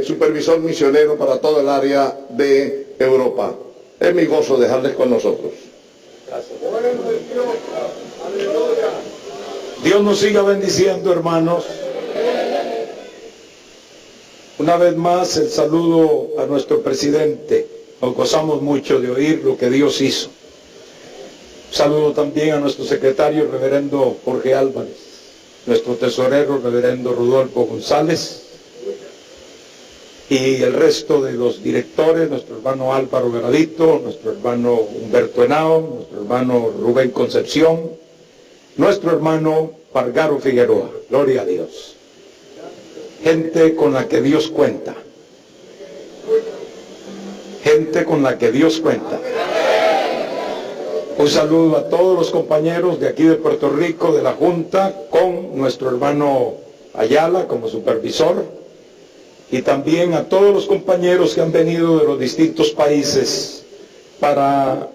supervisor misionero para toda el área de Europa. Es mi gozo dejarles con nosotros. Gracias. Dios nos siga bendiciendo, hermanos. Una vez más el saludo a nuestro presidente. Nos gozamos mucho de oír lo que Dios hizo. Saludo también a nuestro secretario, reverendo Jorge Álvarez, nuestro tesorero, reverendo Rodolfo González, y el resto de los directores, nuestro hermano Álvaro Garadito, nuestro hermano Humberto Henao, nuestro hermano Rubén Concepción, nuestro hermano Pargaro Figueroa. Gloria a Dios. Gente con la que Dios cuenta. Gente con la que Dios cuenta. Un saludo a todos los compañeros de aquí de Puerto Rico, de la Junta, con nuestro hermano Ayala como supervisor, y también a todos los compañeros que han venido de los distintos países para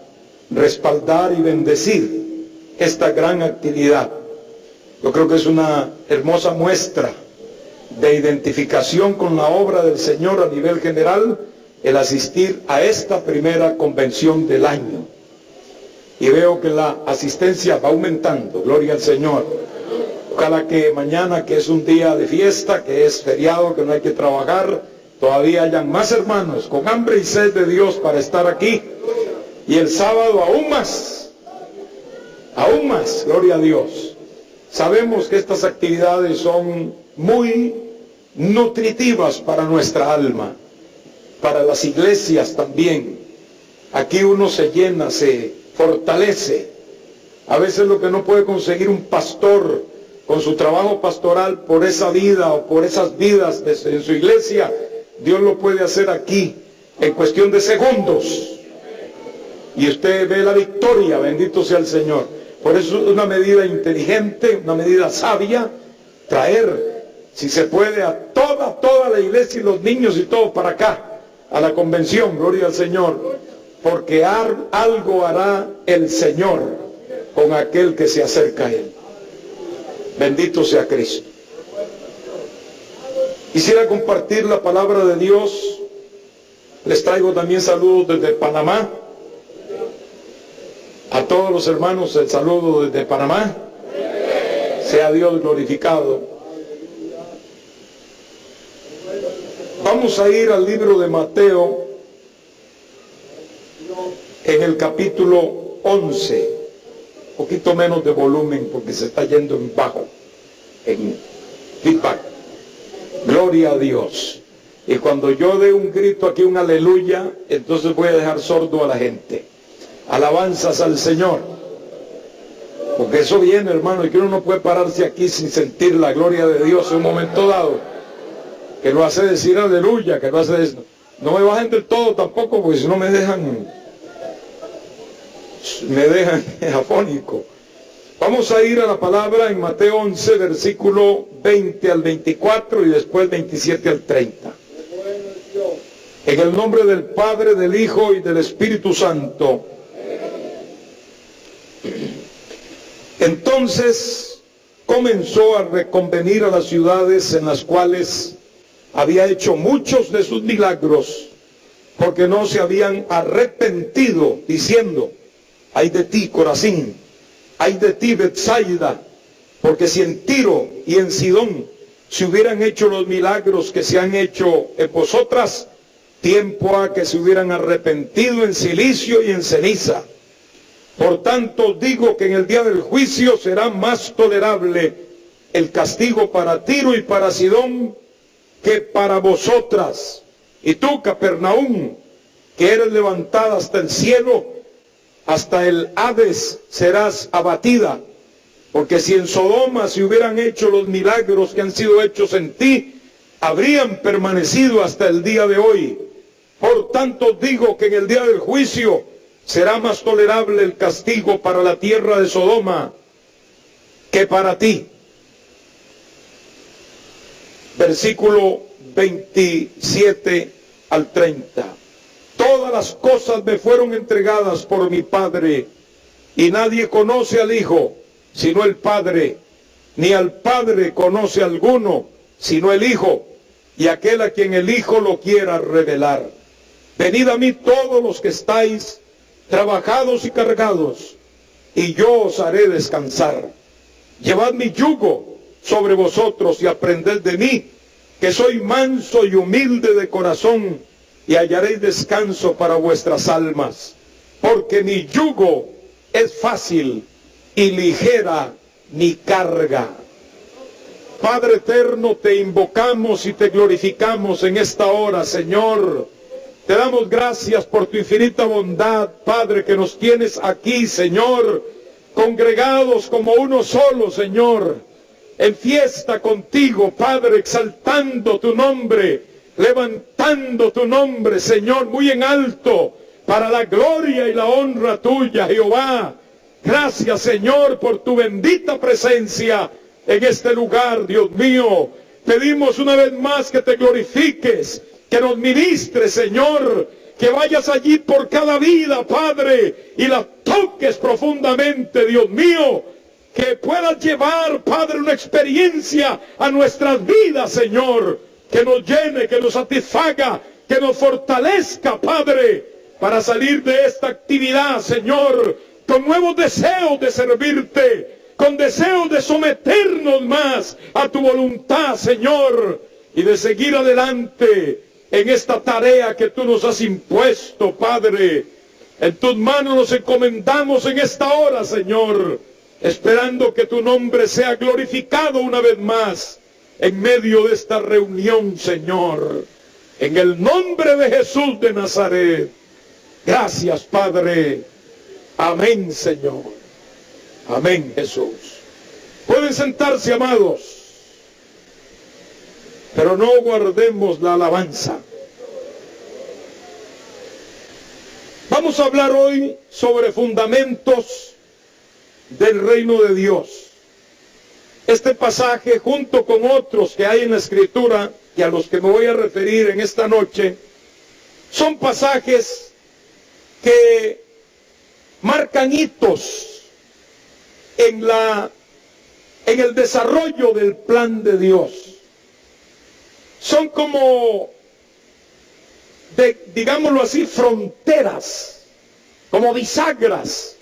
respaldar y bendecir esta gran actividad. Yo creo que es una hermosa muestra de identificación con la obra del Señor a nivel general, el asistir a esta primera convención del año. Y veo que la asistencia va aumentando, gloria al Señor. Ojalá que mañana, que es un día de fiesta, que es feriado, que no hay que trabajar, todavía hayan más hermanos con hambre y sed de Dios para estar aquí. Y el sábado aún más, gloria a Dios. Sabemos que estas actividades son muy nutritivas para nuestra alma, para las iglesias también. Aquí uno se llena, se fortalece. A veces lo que no puede conseguir un pastor con su trabajo pastoral por esa vida o por esas vidas en su iglesia, Dios lo puede hacer aquí en cuestión de segundos. Y usted ve la victoria, bendito sea el Señor. Por eso es una medida inteligente, una medida sabia, traer, si se puede, a toda la iglesia y los niños y todo para acá, a la convención, gloria al Señor. Porque algo hará el Señor con aquel que se acerca a Él. Bendito sea Cristo. Quisiera compartir la palabra de Dios. Les traigo también saludos desde Panamá. A todos los hermanos el saludo desde Panamá. Sea Dios glorificado. Vamos a ir al libro de Mateo, en el capítulo 11. Poquito menos de volumen porque se está yendo en bajo, en feedback. Gloria a Dios. Y cuando yo dé un grito aquí, un aleluya, entonces voy a dejar sordo a la gente. Alabanzas al Señor. Porque eso viene, hermano, y que uno no puede pararse aquí sin sentir la gloria de Dios en un momento dado. Que lo hace decir aleluya, que lo hace decir... No me bajen del todo tampoco, porque si no me dejan afónico. Vamos a ir a la palabra en Mateo 11, versículo 20 al 24 y después 27 al 30. En el nombre del Padre, del Hijo y del Espíritu Santo. Entonces comenzó a reconvenir a las ciudades en las cuales había hecho muchos de sus milagros, porque no se habían arrepentido, diciendo: ay de ti, Corazín, ay de ti, Betsaida, porque si en Tiro y en Sidón se hubieran hecho los milagros que se han hecho en vosotras, tiempo ha que se hubieran arrepentido en cilicio y en ceniza. Por tanto digo que en el día del juicio será más tolerable el castigo para Tiro y para Sidón que para vosotras. Y tú, Capernaum, que eres levantada hasta el cielo, hasta el Hades serás abatida. Porque si en Sodoma se hubieran hecho los milagros que han sido hechos en ti, habrían permanecido hasta el día de hoy. Por tanto digo que en el día del juicio será más tolerable el castigo para la tierra de Sodoma que para ti. Versículo 27 al 30. Todas las cosas me fueron entregadas por mi Padre, y nadie conoce al Hijo sino el Padre, ni al Padre conoce alguno sino el Hijo, y aquel a quien el Hijo lo quiera revelar. Venid a mí todos los que estáis trabajados y cargados, y yo os haré descansar. Llevad mi yugo sobre vosotros y aprended de mí, que soy manso y humilde de corazón, y hallaréis descanso para vuestras almas. Porque mi yugo es fácil y ligera mi carga. Padre eterno, te invocamos y te glorificamos en esta hora, Señor. Te damos gracias por tu infinita bondad, Padre, que nos tienes aquí, Señor, congregados como uno solo, Señor, en fiesta contigo, Padre, exaltando tu nombre, levantando tu nombre, Señor, muy en alto, para la gloria y la honra tuya, Jehová. Gracias, Señor, por tu bendita presencia en este lugar, Dios mío. Pedimos una vez más que te glorifiques, que nos ministres, Señor, que vayas allí por cada vida, Padre, y la toques profundamente, Dios mío, que puedas llevar, Padre, una experiencia a nuestras vidas, Señor, que nos llene, que nos satisfaga, que nos fortalezca, Padre, para salir de esta actividad, Señor, con nuevos deseos de servirte, con deseos de someternos más a tu voluntad, Señor, y de seguir adelante en esta tarea que tú nos has impuesto, Padre. En tus manos nos encomendamos en esta hora, Señor, esperando que tu nombre sea glorificado una vez más en medio de esta reunión, Señor. En el nombre de Jesús de Nazaret. Gracias, Padre. Amén, Señor. Amén, Jesús. Pueden sentarse, amados. Pero no guardemos la alabanza. Vamos a hablar hoy sobre fundamentos del reino de Dios. Este pasaje, junto con otros que hay en la Escritura, y a los que me voy a referir en esta noche, son pasajes que marcan hitos en el desarrollo del plan de Dios. Son como, digámoslo así, fronteras, como bisagras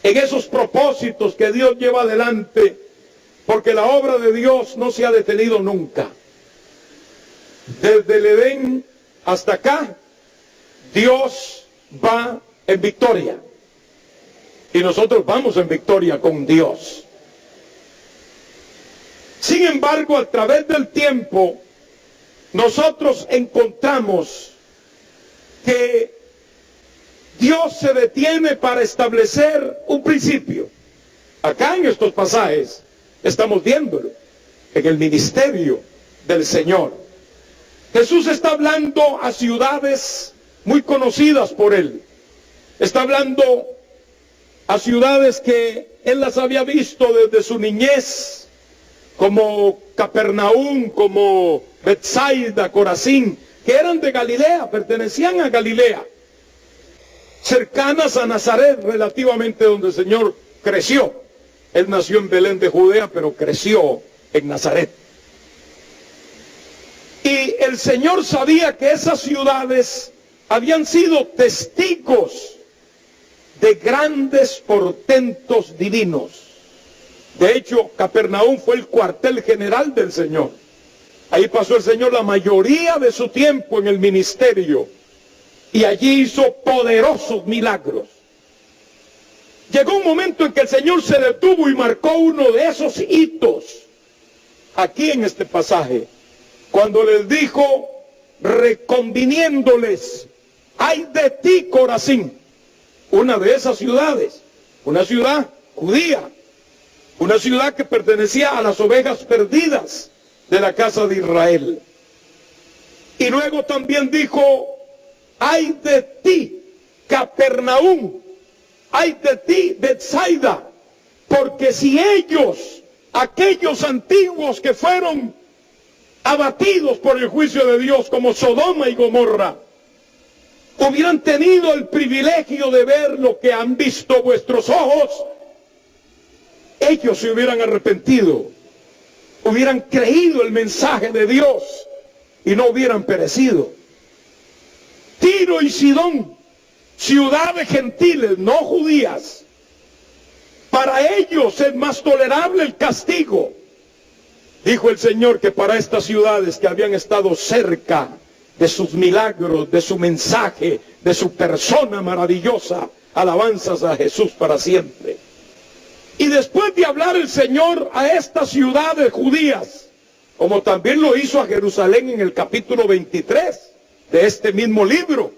en esos propósitos que Dios lleva adelante, porque la obra de Dios no se ha detenido nunca. Desde el Edén hasta acá, Dios va en victoria. Y nosotros vamos en victoria con Dios. Sin embargo, a través del tiempo, nosotros encontramos que Dios se detiene para establecer un principio. Acá en estos pasajes estamos viéndolo, en el ministerio del Señor. Jesús está hablando a ciudades muy conocidas por Él. Está hablando a ciudades que Él las había visto desde su niñez, como Capernaum, como Betsaida, Corazín, que eran de Galilea, pertenecían a Galilea, cercanas a Nazaret, relativamente donde el Señor creció. Él nació en Belén de Judea, pero creció en Nazaret. Y el Señor sabía que esas ciudades habían sido testigos de grandes portentos divinos. De hecho, Capernaum fue el cuartel general del Señor. Ahí pasó el Señor la mayoría de su tiempo en el ministerio. Y allí hizo poderosos milagros. Llegó un momento en que el Señor se detuvo y marcó uno de esos hitos. Aquí en este pasaje. Cuando les dijo, reconviniéndoles, ay de ti, Corazín. Una de esas ciudades. Una ciudad judía. Una ciudad que pertenecía a las ovejas perdidas de la casa de Israel. Y luego también dijo, ay de ti, Capernaum, ay de ti, Betsaida, porque si ellos, aquellos antiguos que fueron abatidos por el juicio de Dios como Sodoma y Gomorra, hubieran tenido el privilegio de ver lo que han visto vuestros ojos, ellos se hubieran arrepentido, hubieran creído el mensaje de Dios, y no hubieran perecido. Tiro y Sidón, ciudades gentiles, no judías, para ellos es más tolerable el castigo. Dijo el Señor que para estas ciudades que habían estado cerca de sus milagros, de su mensaje, de su persona maravillosa, alabanzas a Jesús para siempre. Y después de hablar el Señor a estas ciudades judías, como también lo hizo a Jerusalén en el capítulo 23 de este mismo libro,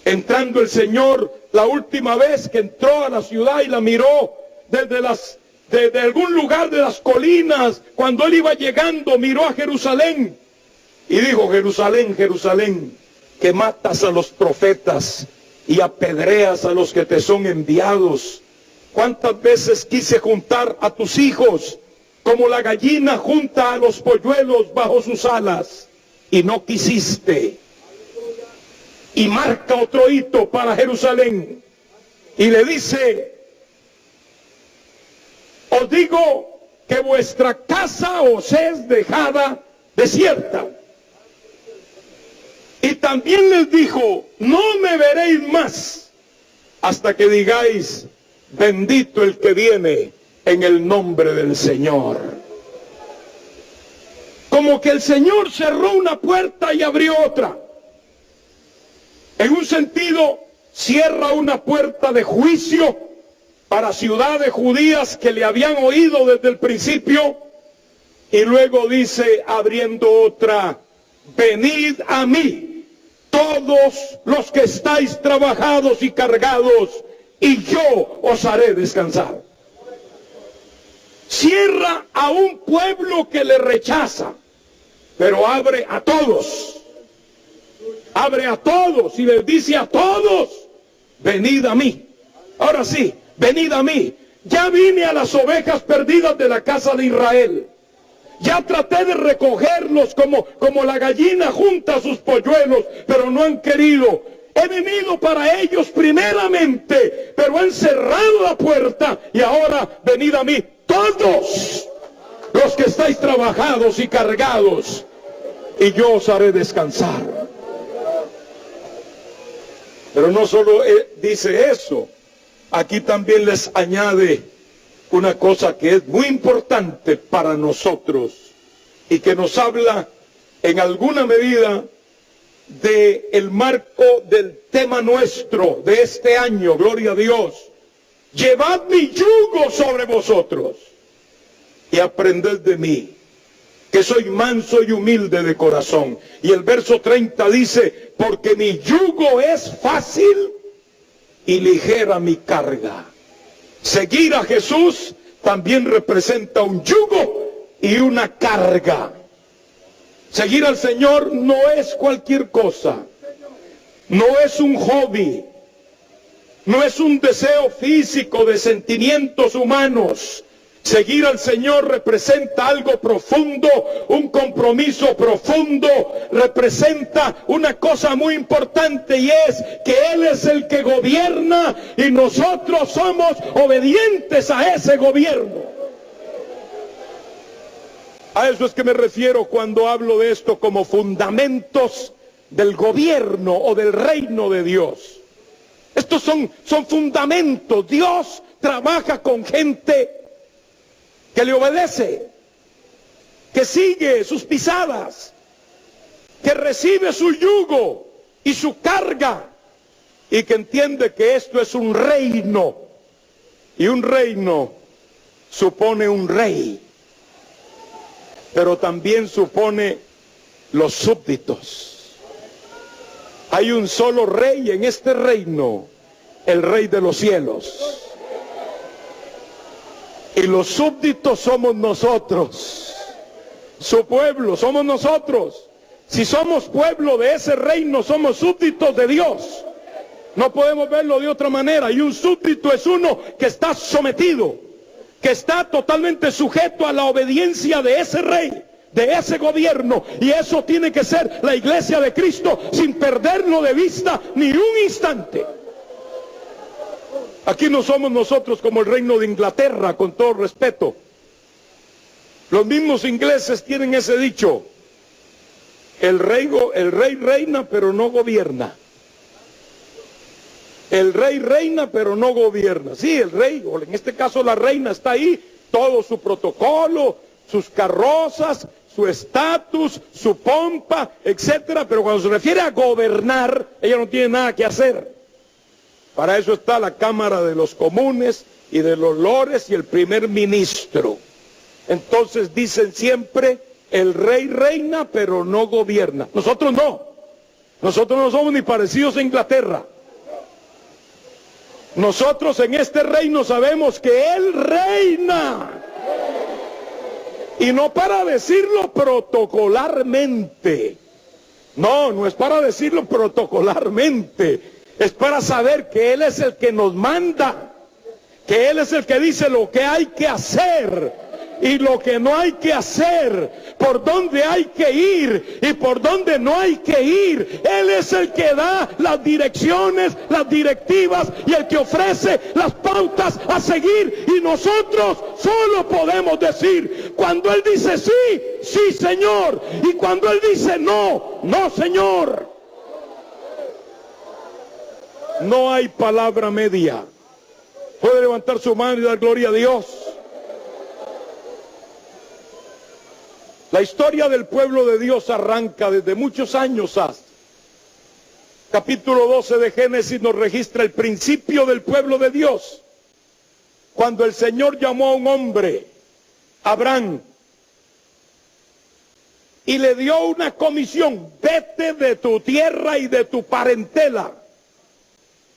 entrando el Señor la última vez que entró a la ciudad y la miró desde algún lugar de las colinas, cuando él iba llegando, miró a Jerusalén y dijo: Jerusalén, Jerusalén, que matas a los profetas y apedreas a los que te son enviados. ¿Cuántas veces quise juntar a tus hijos como la gallina junta a los polluelos bajo sus alas, y no quisiste? Y marca otro hito para Jerusalén y le dice: os digo que vuestra casa os es dejada desierta. Y también les dijo: no me veréis más hasta que digáis: bendito el que viene en el nombre del Señor. Como que el Señor cerró una puerta y abrió otra. En un sentido, cierra una puerta de juicio para ciudades judías que le habían oído desde el principio, y luego dice, abriendo otra: venid a mí, todos los que estáis trabajados y cargados, y yo os haré descansar. Cierra a un pueblo que le rechaza, pero abre a todos. Abre a todos y les dice a todos: venid a mí. Ahora sí, venid a mí. Ya vine a las ovejas perdidas de la casa de Israel. Ya traté de recogerlos como la gallina junta a sus polluelos, pero no han querido. He venido para ellos primeramente, pero han cerrado la puerta, y ahora venid a mí todos los que estáis trabajados y cargados, y yo os haré descansar. Pero no solo dice eso, aquí también les añade una cosa que es muy importante para nosotros y que nos habla en alguna medida del marco del tema nuestro de este año, gloria a Dios. Llevad mi yugo sobre vosotros y aprended de mí, que soy manso y humilde de corazón. Y el verso 30 dice: porque mi yugo es fácil y ligera mi carga. Seguir a Jesús también representa un yugo y una carga. Seguir al Señor no es cualquier cosa, no es un hobby, no es un deseo físico de sentimientos humanos. Seguir al Señor representa algo profundo, un compromiso profundo, representa una cosa muy importante, y es que Él es el que gobierna y nosotros somos obedientes a ese gobierno. A eso es que me refiero cuando hablo de esto como fundamentos del gobierno o del reino de Dios. Estos son fundamentos. Dios trabaja con gente que le obedece, que sigue sus pisadas, que recibe su yugo y su carga, y que entiende que esto es un reino, y un reino supone un rey, pero también supone los súbditos. Hay un solo rey en este reino, el Rey de los cielos. Y los súbditos somos nosotros, su pueblo, somos nosotros. Si somos pueblo de ese reino, somos súbditos de Dios. No podemos verlo de otra manera. Y un súbdito es uno que está sometido, que está totalmente sujeto a la obediencia de ese rey, de ese gobierno. Y eso tiene que ser la iglesia de Cristo, sin perderlo de vista ni un instante. Aquí no somos nosotros como el reino de Inglaterra, con todo respeto. Los mismos ingleses tienen ese dicho: El rey reina, pero no gobierna. El rey reina, pero no gobierna. Sí, el rey, o en este caso la reina, está ahí, todo su protocolo, sus carrozas, su estatus, su pompa, etcétera. Pero cuando se refiere a gobernar, ella no tiene nada que hacer. Para eso está la Cámara de los Comunes y de los Lores y el primer ministro. Entonces dicen siempre, el rey reina, pero no gobierna. Nosotros no. Nosotros no somos ni parecidos a Inglaterra. Nosotros en este reino sabemos que Él reina. Y no para decirlo protocolarmente. No, no es para decirlo protocolarmente. Es para saber que Él es el que nos manda. Que Él es el que dice lo que hay que hacer y lo que no hay que hacer, por dónde hay que ir y por dónde no hay que ir. Él es el que da las direcciones, las directivas y el que ofrece las pautas a seguir. Y nosotros solo podemos decir, cuando Él dice sí, sí Señor, y cuando Él dice no, no Señor. No hay palabra media. Puede levantar su mano y dar gloria a Dios. La historia del pueblo de Dios arranca desde muchos años hace. Capítulo 12 de Génesis nos registra el principio del pueblo de Dios. Cuando el Señor llamó a un hombre, Abraham, y le dio una comisión: vete de tu tierra y de tu parentela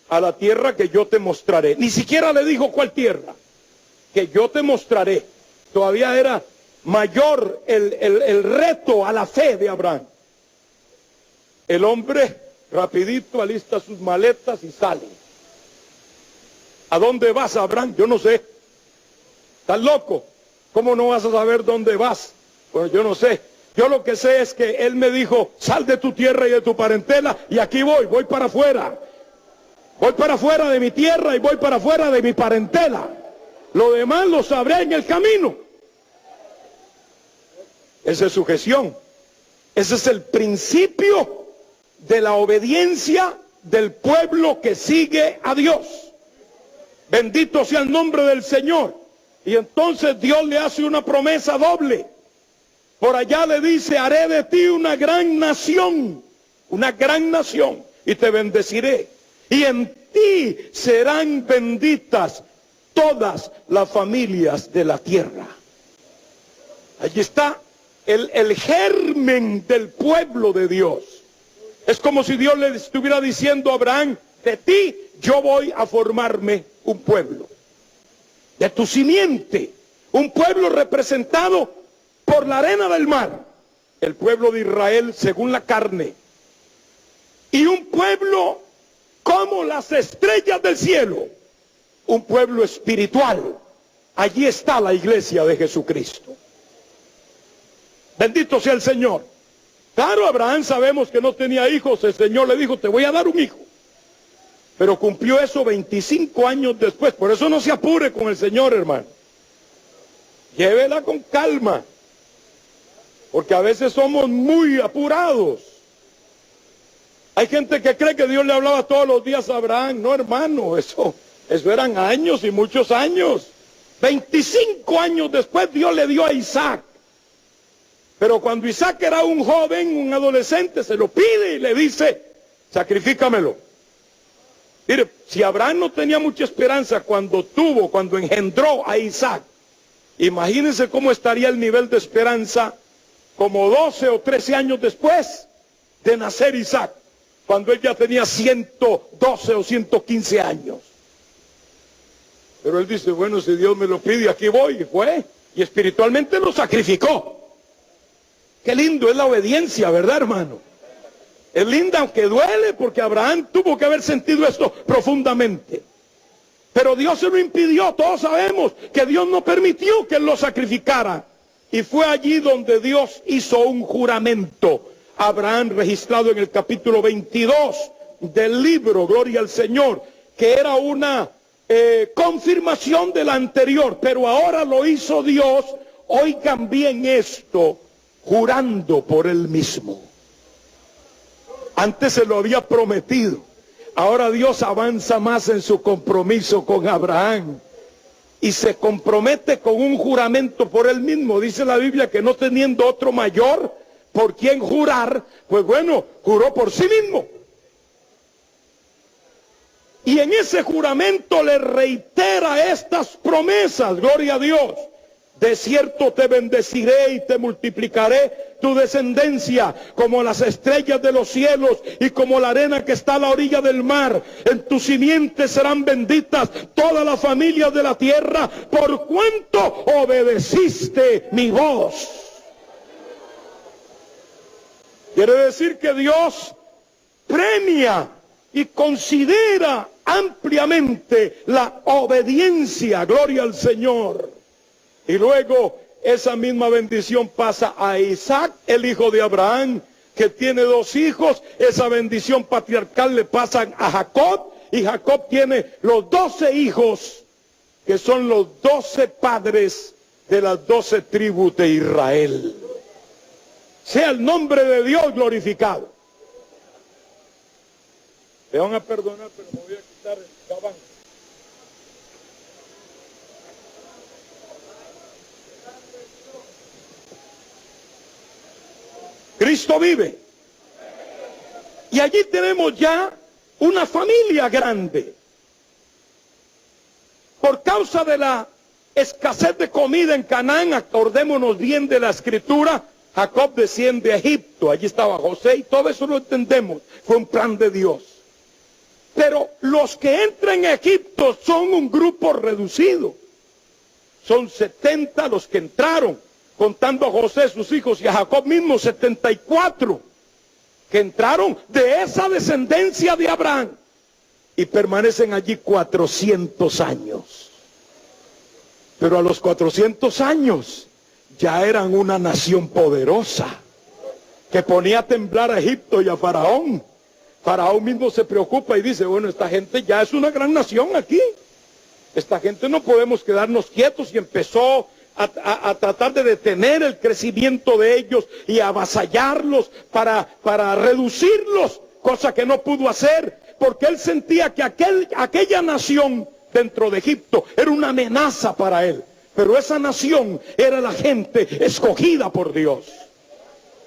a la tierra que yo te mostraré. Ni siquiera le dijo cuál tierra, que yo te mostraré. Todavía era mayor el reto a la fe de Abraham. El hombre rapidito alista sus maletas y sale. ¿A dónde vas, Abraham? Yo no sé. ¿Estás loco? ¿Cómo no vas a saber dónde vas? Bueno, yo no sé. Yo lo que sé es que él me dijo, sal de tu tierra y de tu parentela, y aquí voy para afuera. Voy para afuera de mi tierra y voy para afuera de mi parentela. Lo demás lo sabré en el camino. Esa es sujeción. Ese es el principio de la obediencia del pueblo que sigue a Dios. Bendito sea el nombre del Señor. Y entonces Dios le hace una promesa doble. Por allá le dice, haré de ti una gran nación, y te bendeciré. Y en ti serán benditas todas las familias de la tierra. Allí está el germen del pueblo de Dios. Es como si Dios le estuviera diciendo a Abraham, de ti yo voy a formarme un pueblo. De tu simiente, un pueblo representado por la arena del mar, el pueblo de Israel según la carne. Y un pueblo como las estrellas del cielo, un pueblo espiritual. Allí está la iglesia de Jesucristo. Bendito sea el Señor. Claro, Abraham sabemos que no tenía hijos. El Señor le dijo, te voy a dar un hijo. Pero cumplió eso 25 años después. Por eso no se apure con el Señor, hermano. Llévela con calma. Porque a veces somos muy apurados. Hay gente que cree que Dios le hablaba todos los días a Abraham. No, hermano, eso eran años y muchos años. 25 años después Dios le dio a Isaac. Pero cuando Isaac era un joven, un adolescente, se lo pide y le dice, sacrifícamelo. Mire, si Abraham no tenía mucha esperanza cuando engendró a Isaac, imagínense cómo estaría el nivel de esperanza como 12 o 13 años después de nacer Isaac, cuando él ya tenía 112 o 115 años. Pero él dice, bueno, si Dios me lo pide, aquí voy, y fue, y espiritualmente lo sacrificó. Qué lindo es la obediencia, ¿verdad, hermano? Es linda aunque duele, porque Abraham tuvo que haber sentido esto profundamente. Pero Dios se lo impidió. Todos sabemos que Dios no permitió que él lo sacrificara. Y fue allí donde Dios hizo un juramento. Abraham, registrado en el capítulo 22 del libro, Gloria al Señor, que era una confirmación de la anterior, pero ahora lo hizo Dios. Oigan bien esto, jurando por él mismo. Antes se lo había prometido. Ahora Dios avanza más en su compromiso con Abraham. Y se compromete con un juramento por él mismo. Dice la Biblia que no teniendo otro mayor por quien jurar, pues bueno, juró por sí mismo. Y en ese juramento le reitera estas promesas, gloria a Dios. De cierto te bendeciré y te multiplicaré tu descendencia como las estrellas de los cielos y como la arena que está a la orilla del mar. En tu simiente serán benditas todas las familias de la tierra, por cuanto obedeciste mi voz. Quiere decir que Dios premia y considera ampliamente la obediencia, gloria al Señor. Y luego esa misma bendición pasa a Isaac, el hijo de Abraham, que tiene 2 hijos. Esa bendición patriarcal le pasa a Jacob, y Jacob tiene los 12 hijos, que son los 12 padres de las 12 tribus de Israel. Sea el nombre de Dios glorificado. Me van a perdonar, pero me voy a quitar el gabán. Cristo vive. Y allí tenemos ya una familia grande. Por causa de la escasez de comida en Canaán, acordémonos bien de la escritura, Jacob desciende a Egipto. Allí estaba José y todo eso lo entendemos. Fue un plan de Dios. Pero los que entran a Egipto son un grupo reducido. Son 70 los que entraron, contando a José, sus hijos, y a Jacob mismo, 74, que entraron de esa descendencia de Abraham, y permanecen allí 400 años. Pero a los 400 años, ya eran una nación poderosa, que ponía a temblar a Egipto y a Faraón. Faraón mismo se preocupa y dice, bueno, esta gente ya es una gran nación aquí. Esta gente no podemos quedarnos quietos, y empezó a tratar de detener el crecimiento de ellos y avasallarlos para reducirlos, cosa que no pudo hacer, porque él sentía que aquella nación dentro de Egipto era una amenaza para él. Pero esa nación era la gente escogida por Dios.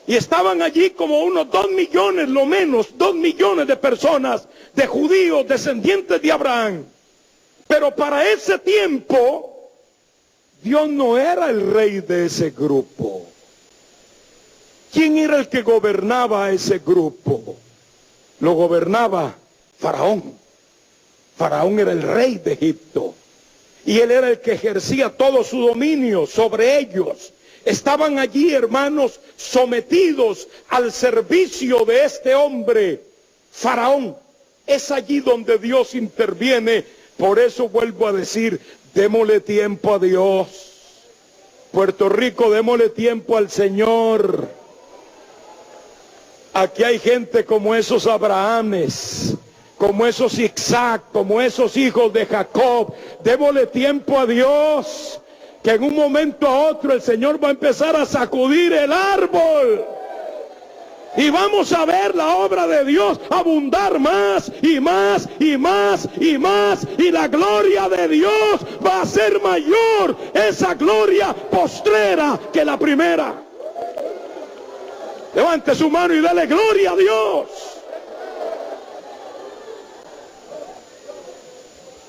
Y estaban allí como unos 2 millones, lo menos, 2 millones de personas, de judíos, descendientes de Abraham. Pero para ese tiempo, Dios no era el rey de ese grupo. ¿Quién era el que gobernaba a ese grupo? Lo gobernaba Faraón. Faraón era el rey de Egipto. Y él era el que ejercía todo su dominio sobre ellos. Estaban allí, hermanos, sometidos al servicio de este hombre, Faraón. Es allí donde Dios interviene. Por eso vuelvo a decir, démosle tiempo a Dios. Puerto Rico, démosle tiempo al Señor. Aquí hay gente como esos Abrahames, como esos Isaac, como esos hijos de Jacob. Démosle tiempo a Dios, que en un momento a otro el Señor va a empezar a sacudir el árbol. Y vamos a ver la obra de Dios abundar más y más y más y más. Y la gloria de Dios va a ser mayor, esa gloria postrera, que la primera. Levante su mano y dale gloria a Dios.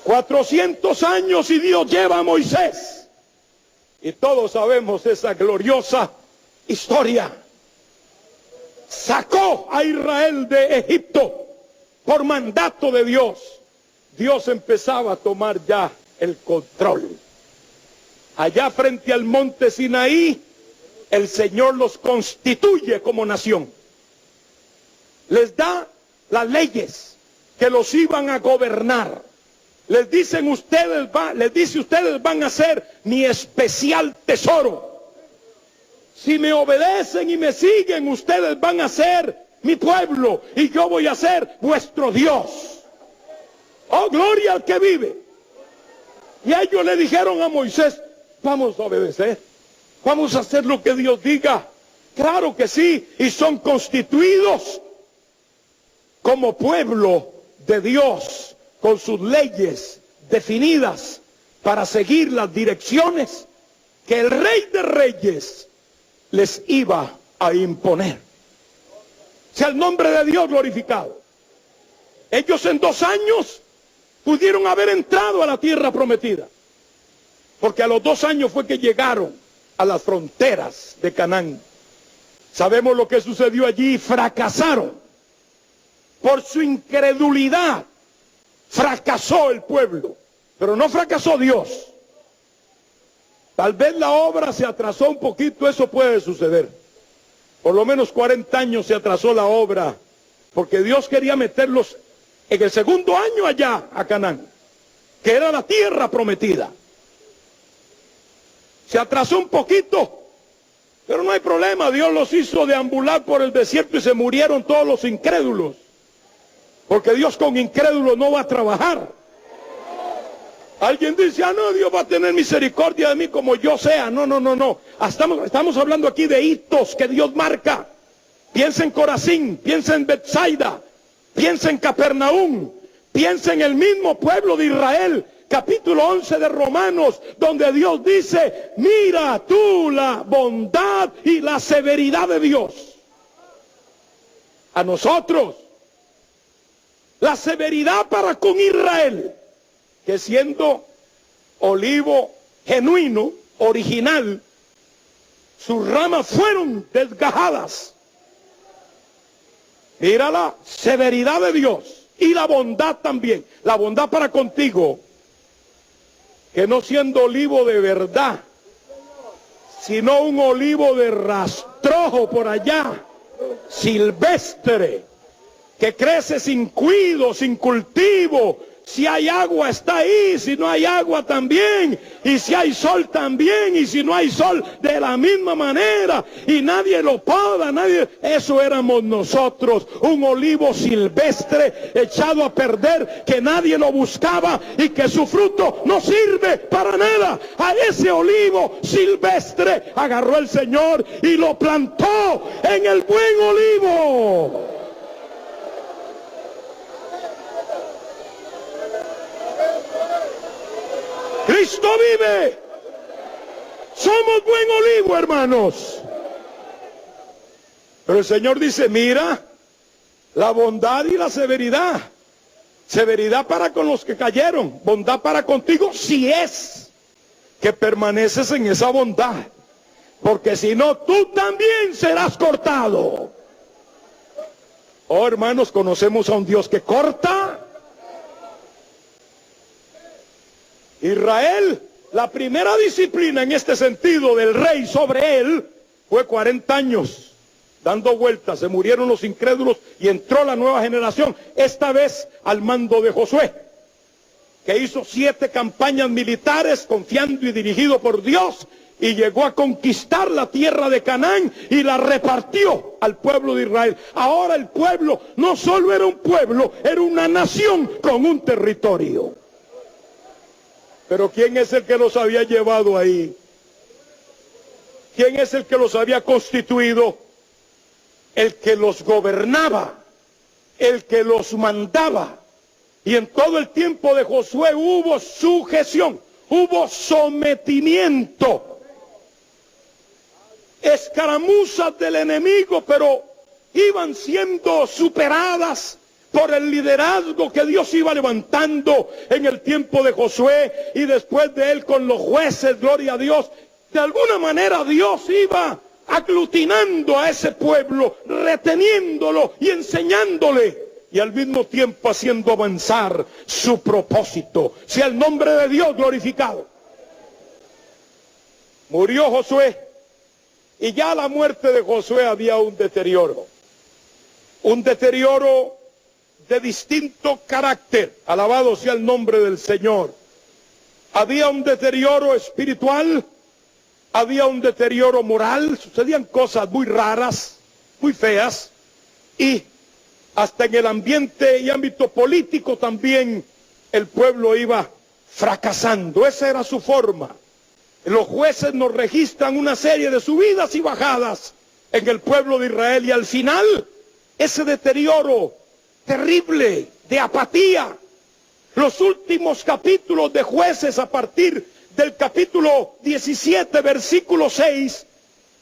400 años y Dios lleva a Moisés. Y todos sabemos esa gloriosa historia. Sacó a Israel de Egipto por mandato de Dios. Dios empezaba a tomar ya el control. Allá frente al monte Sinaí, el Señor los constituye como nación. Les da las leyes que los iban a gobernar. Les dice, ustedes van a ser mi especial tesoro. Si me obedecen y me siguen, ustedes van a ser mi pueblo y yo voy a ser vuestro Dios. Oh, gloria al que vive. Y ellos le dijeron a Moisés, vamos a obedecer, vamos a hacer lo que Dios diga. Claro que sí, y son constituidos. como pueblo de Dios, con sus leyes definidas para seguir las direcciones que el Rey de Reyes les iba a imponer. Sea el nombre de Dios glorificado. Ellos en 2 años pudieron haber entrado a la tierra prometida, porque a los 2 años fue que llegaron a las fronteras de Canaán. Sabemos lo que sucedió allí. Fracasaron por su incredulidad. Fracasó el pueblo, pero no fracasó Dios. Tal vez la obra se atrasó un poquito, eso puede suceder. Por lo menos 40 años se atrasó la obra, porque Dios quería meterlos en el 2.º año allá a Canaán, que era la tierra prometida. Se atrasó un poquito, pero no hay problema. Dios los hizo deambular por el desierto y se murieron todos los incrédulos, porque Dios con incrédulos no va a trabajar. Alguien dice, no, Dios va a tener misericordia de mí como yo sea. No. Estamos hablando aquí de hitos que Dios marca. Piensa en Corazín, piensa en Betsaida, piensa en Capernaum, piensa en el mismo pueblo de Israel. Capítulo 11 de Romanos, donde Dios dice, mira tú la bondad y la severidad de Dios. A nosotros, la severidad para con Israel, que siendo olivo genuino, original, sus ramas fueron desgajadas. Mira la severidad de Dios y la bondad también. La bondad para contigo, que no siendo olivo de verdad, sino un olivo de rastrojo por allá, silvestre, que crece sin cuido, sin cultivo. Si hay agua está ahí, si no hay agua también, y si hay sol también, y si no hay sol de la misma manera, y nadie lo poda, nadie. Eso éramos nosotros, un olivo silvestre echado a perder, que nadie lo buscaba y que su fruto no sirve para nada. A ese olivo silvestre agarró el Señor y lo plantó en el buen olivo. Cristo vive. Somos buen olivo, hermanos. Pero el Señor dice, mira la bondad y la severidad. Severidad para con los que cayeron, bondad para contigo, si es que permaneces en esa bondad. Porque si no, tú también serás cortado. Oh, hermanos, conocemos a un Dios que corta. Israel, la primera disciplina en este sentido del rey sobre él fue 40 años dando vueltas. Se murieron los incrédulos y entró la nueva generación, esta vez al mando de Josué, que hizo 7 campañas militares confiando y dirigido por Dios, y llegó a conquistar la tierra de Canaán y la repartió al pueblo de Israel. Ahora el pueblo no solo era un pueblo, era una nación con un territorio. Pero ¿quién es el que los había llevado ahí? ¿Quién es el que los había constituido? El que los gobernaba, el que los mandaba. Y en todo el tiempo de Josué hubo sujeción, hubo sometimiento. Escaramuzas del enemigo, pero iban siendo superadas por el liderazgo que Dios iba levantando en el tiempo de Josué y después de él con los jueces, gloria a Dios. De alguna manera Dios iba aglutinando a ese pueblo, reteniéndolo y enseñándole, y al mismo tiempo haciendo avanzar su propósito. Sea el nombre de Dios glorificado. Murió Josué, y ya a la muerte de Josué había un deterioro de distinto carácter. Alabado sea el nombre del Señor. Había un deterioro espiritual, había un deterioro moral, sucedían cosas muy raras, muy feas, y hasta en el ambiente y ámbito político también el pueblo iba fracasando. Esa era su forma. Los jueces nos registran una serie de subidas y bajadas en el pueblo de Israel, y al final ese deterioro terrible de apatía. Los últimos capítulos de Jueces, a partir del capítulo 17, versículo 6,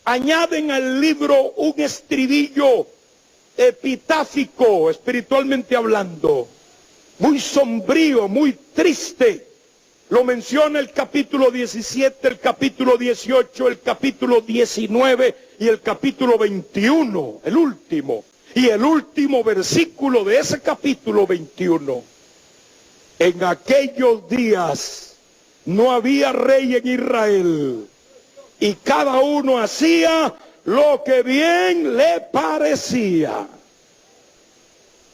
añaden al libro un estribillo epitáfico, espiritualmente hablando, muy sombrío, muy triste. Lo menciona el capítulo 17, el capítulo 18, el capítulo 19 y el capítulo 21, el último. Y el último versículo de ese capítulo 21. En aquellos días no había rey en Israel, y cada uno hacía lo que bien le parecía.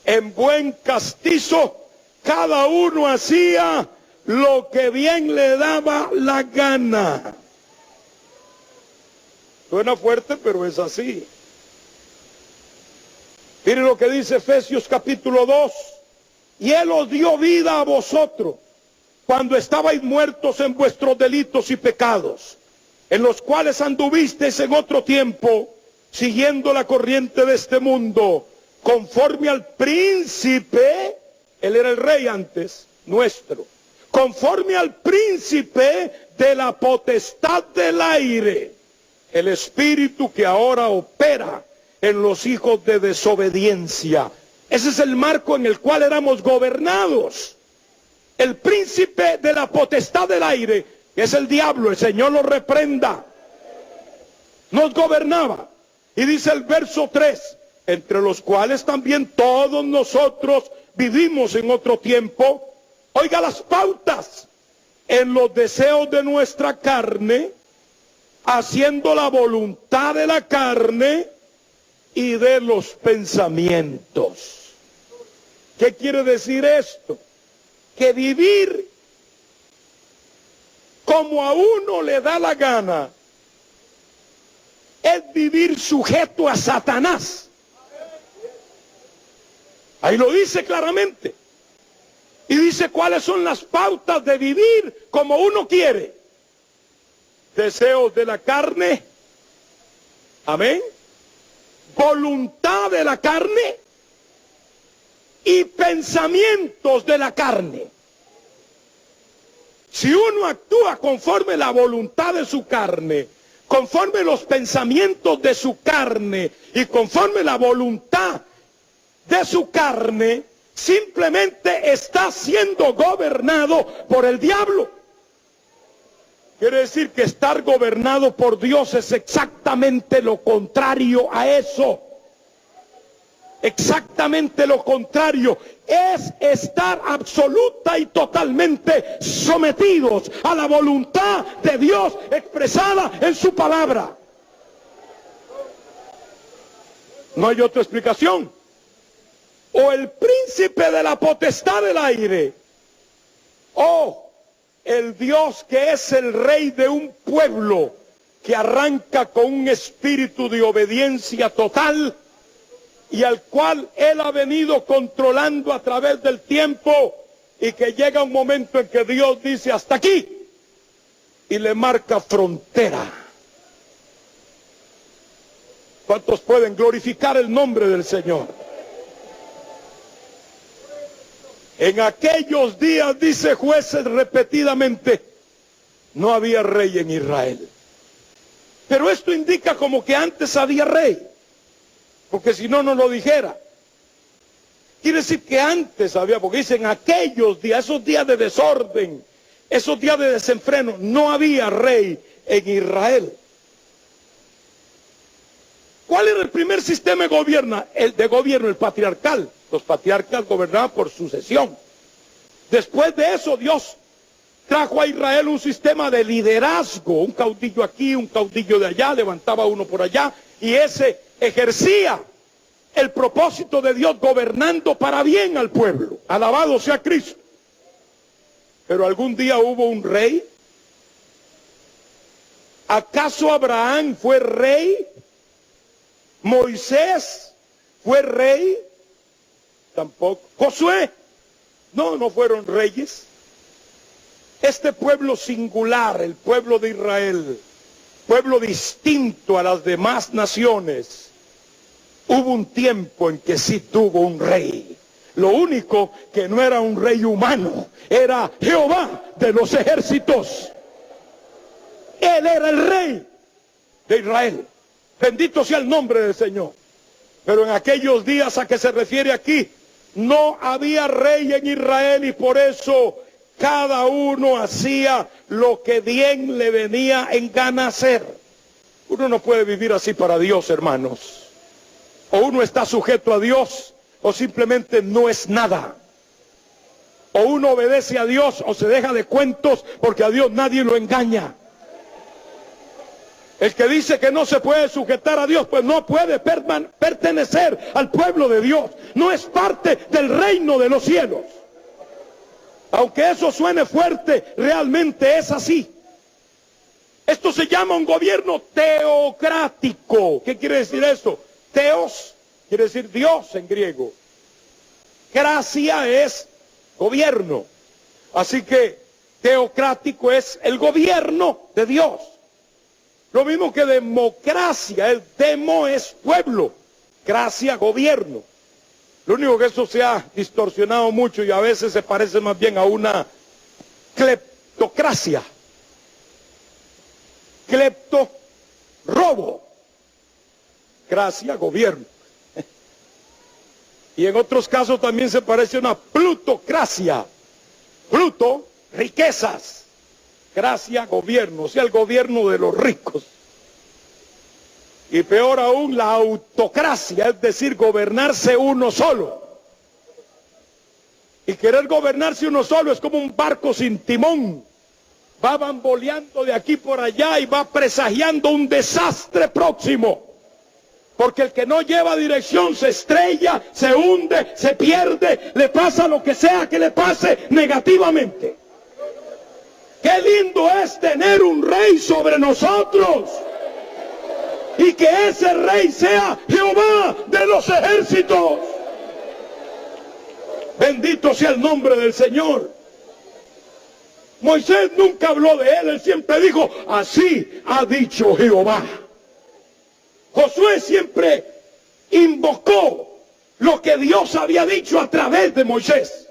En buen castizo, cada uno hacía lo que bien le daba la gana. Suena fuerte, pero es así. Miren lo que dice Efesios capítulo 2. Y Él os dio vida a vosotros cuando estabais muertos en vuestros delitos y pecados, en los cuales anduvisteis en otro tiempo, siguiendo la corriente de este mundo, conforme al príncipe, él era el rey antes, nuestro, conforme al príncipe de la potestad del aire, el espíritu que ahora opera en los hijos de desobediencia. Ese es el marco en el cual éramos gobernados. El príncipe de la potestad del aire, que es el diablo, el Señor lo reprenda, nos gobernaba. Y dice el verso 3, entre los cuales también todos nosotros vivimos en otro tiempo, oiga las pautas, en los deseos de nuestra carne, haciendo la voluntad de la carne y de los pensamientos. ¿Qué quiere decir esto? Que vivir como a uno le da la gana es vivir sujeto a Satanás. Ahí lo dice claramente. Y dice cuáles son las pautas de vivir como uno quiere. Deseos de la carne. Amén. Voluntad de la carne. Y pensamientos de la carne. Si uno actúa conforme la voluntad de su carne, conforme los pensamientos de su carne y conforme la voluntad de su carne, simplemente está siendo gobernado por el diablo. Quiere decir que estar gobernado por Dios es exactamente lo contrario a eso. Exactamente lo contrario, es estar absoluta y totalmente sometidos a la voluntad de Dios expresada en su palabra. No hay otra explicación. O el príncipe de la potestad del aire, o el Dios que es el rey de un pueblo que arranca con un espíritu de obediencia total, y al cual Él ha venido controlando a través del tiempo, y que llega un momento en que Dios dice hasta aquí, y le marca frontera. ¿Cuántos pueden glorificar el nombre del Señor? En aquellos días, dice Jueces repetidamente, no había rey en Israel. Pero esto indica como que antes había rey. Porque si no, no lo dijera. Quiere decir que antes había, porque dicen aquellos días, esos días de desorden, esos días de desenfreno, no había rey en Israel. ¿Cuál era el primer sistema de gobierno? El patriarcal. Los patriarcas gobernaban por sucesión. Después de eso, Dios trajo a Israel un sistema de liderazgo. Un caudillo aquí, un caudillo de allá, levantaba uno por allá, y ese ejercía el propósito de Dios gobernando para bien al pueblo. Alabado sea Cristo. Pero algún día hubo un rey. ¿Acaso Abraham fue rey? ¿Moisés fue rey? Tampoco. ¿Josué? No, no fueron reyes. Este pueblo singular, el pueblo de Israel, pueblo distinto a las demás naciones, hubo un tiempo en que sí tuvo un rey. Lo único que no era un rey humano, era Jehová de los ejércitos. Él era el rey de Israel. Bendito sea el nombre del Señor. Pero en aquellos días a que se refiere aquí, no había rey en Israel, y por eso cada uno hacía lo que bien le venía en gana hacer. Uno no puede vivir así para Dios, hermanos. O uno está sujeto a Dios, o simplemente no es nada. O uno obedece a Dios, o se deja de cuentos, porque a Dios nadie lo engaña. El que dice que no se puede sujetar a Dios, pues no puede pertenecer al pueblo de Dios. No es parte del reino de los cielos. Aunque eso suene fuerte, realmente es así. Esto se llama un gobierno teocrático. ¿Qué quiere decir esto? Teos quiere decir Dios en griego. Gracia es gobierno. Así que teocrático es el gobierno de Dios. Lo mismo que democracia. El demo es pueblo, gracia gobierno. Lo único que eso se ha distorsionado mucho y a veces se parece más bien a una cleptocracia. Clepto, robo. Gracia, gobierno. Y en otros casos también se parece a una plutocracia. Pluto, riquezas. Gracia, gobierno, o sea, el gobierno de los ricos. Y peor aún, la autocracia, es decir, gobernarse uno solo. Y querer gobernarse uno solo es como un barco sin timón. Va bamboleando de aquí por allá y va presagiando un desastre próximo. Porque el que no lleva dirección se estrella, se hunde, se pierde, le pasa lo que sea que le pase negativamente. Qué lindo es tener un rey sobre nosotros. Y que ese rey sea Jehová de los ejércitos. Bendito sea el nombre del Señor. Moisés nunca habló de él siempre dijo, así ha dicho Jehová. Josué siempre invocó lo que Dios había dicho a través de Moisés.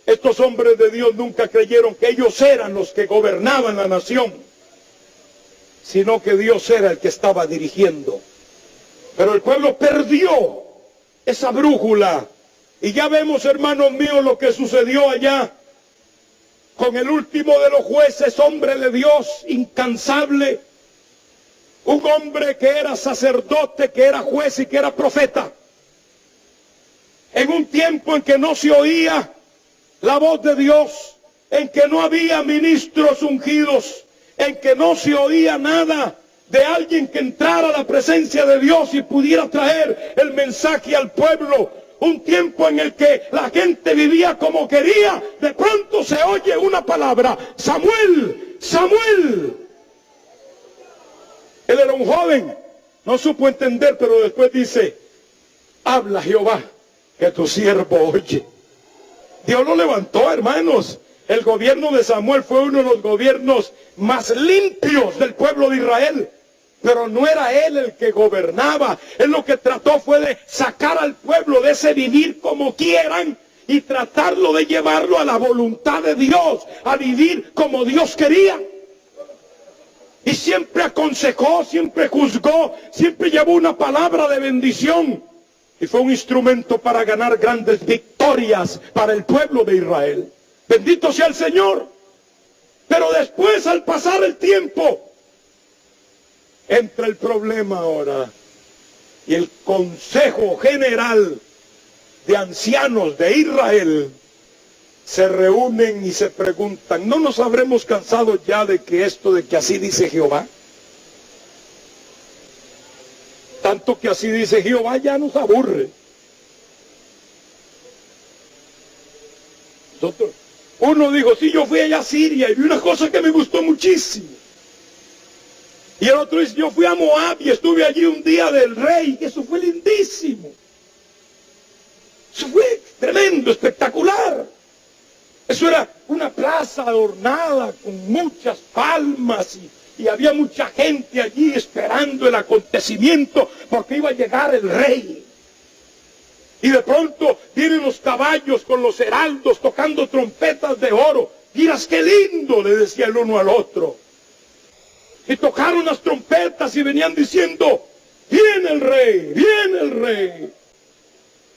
Estos hombres de Dios nunca creyeron que ellos eran los que gobernaban la nación, sino que Dios era el que estaba dirigiendo. Pero el pueblo perdió esa brújula. Y ya vemos, hermanos míos, lo que sucedió allá con el último de los jueces, hombre de Dios, incansable. Un hombre que era sacerdote, que era juez y que era profeta. En un tiempo en que no se oía la voz de Dios, en que no había ministros ungidos, en que no se oía nada de alguien que entrara a la presencia de Dios y pudiera traer el mensaje al pueblo. Un tiempo en el que la gente vivía como quería. De pronto se oye una palabra: Samuel, Samuel. Él era un joven, no supo entender, pero después dice: habla Jehová, que tu siervo oye. Dios lo levantó, hermanos. El gobierno de Samuel fue uno de los gobiernos más limpios del pueblo de Israel. Pero no era él el que gobernaba. Él lo que trató fue de sacar al pueblo de ese vivir como quieran y tratarlo de llevarlo a la voluntad de Dios, a vivir como Dios quería. Y siempre aconsejó, siempre juzgó, siempre llevó una palabra de bendición. Y fue un instrumento para ganar grandes victorias para el pueblo de Israel. Bendito sea el Señor. Pero después, al pasar el tiempo, entra el problema ahora. Y el Consejo General de Ancianos de Israel se reúnen y se preguntan: ¿no nos habremos cansado ya de que esto de que así dice Jehová? Tanto que así dice Jehová ya nos aburre. Uno dijo: sí, yo fui allá a Siria y vi una cosa que me gustó muchísimo. Y el otro dice: yo fui a Moab y estuve allí un día del rey, y eso fue lindísimo. Eso fue tremendo, espectacular. Eso era una plaza adornada con muchas palmas y había mucha gente allí esperando el acontecimiento porque iba a llegar el rey. Y de pronto vienen los caballos con los heraldos tocando trompetas de oro. Miras qué lindo, le decía el uno al otro. Y tocaron las trompetas y venían diciendo, viene el rey, viene el rey.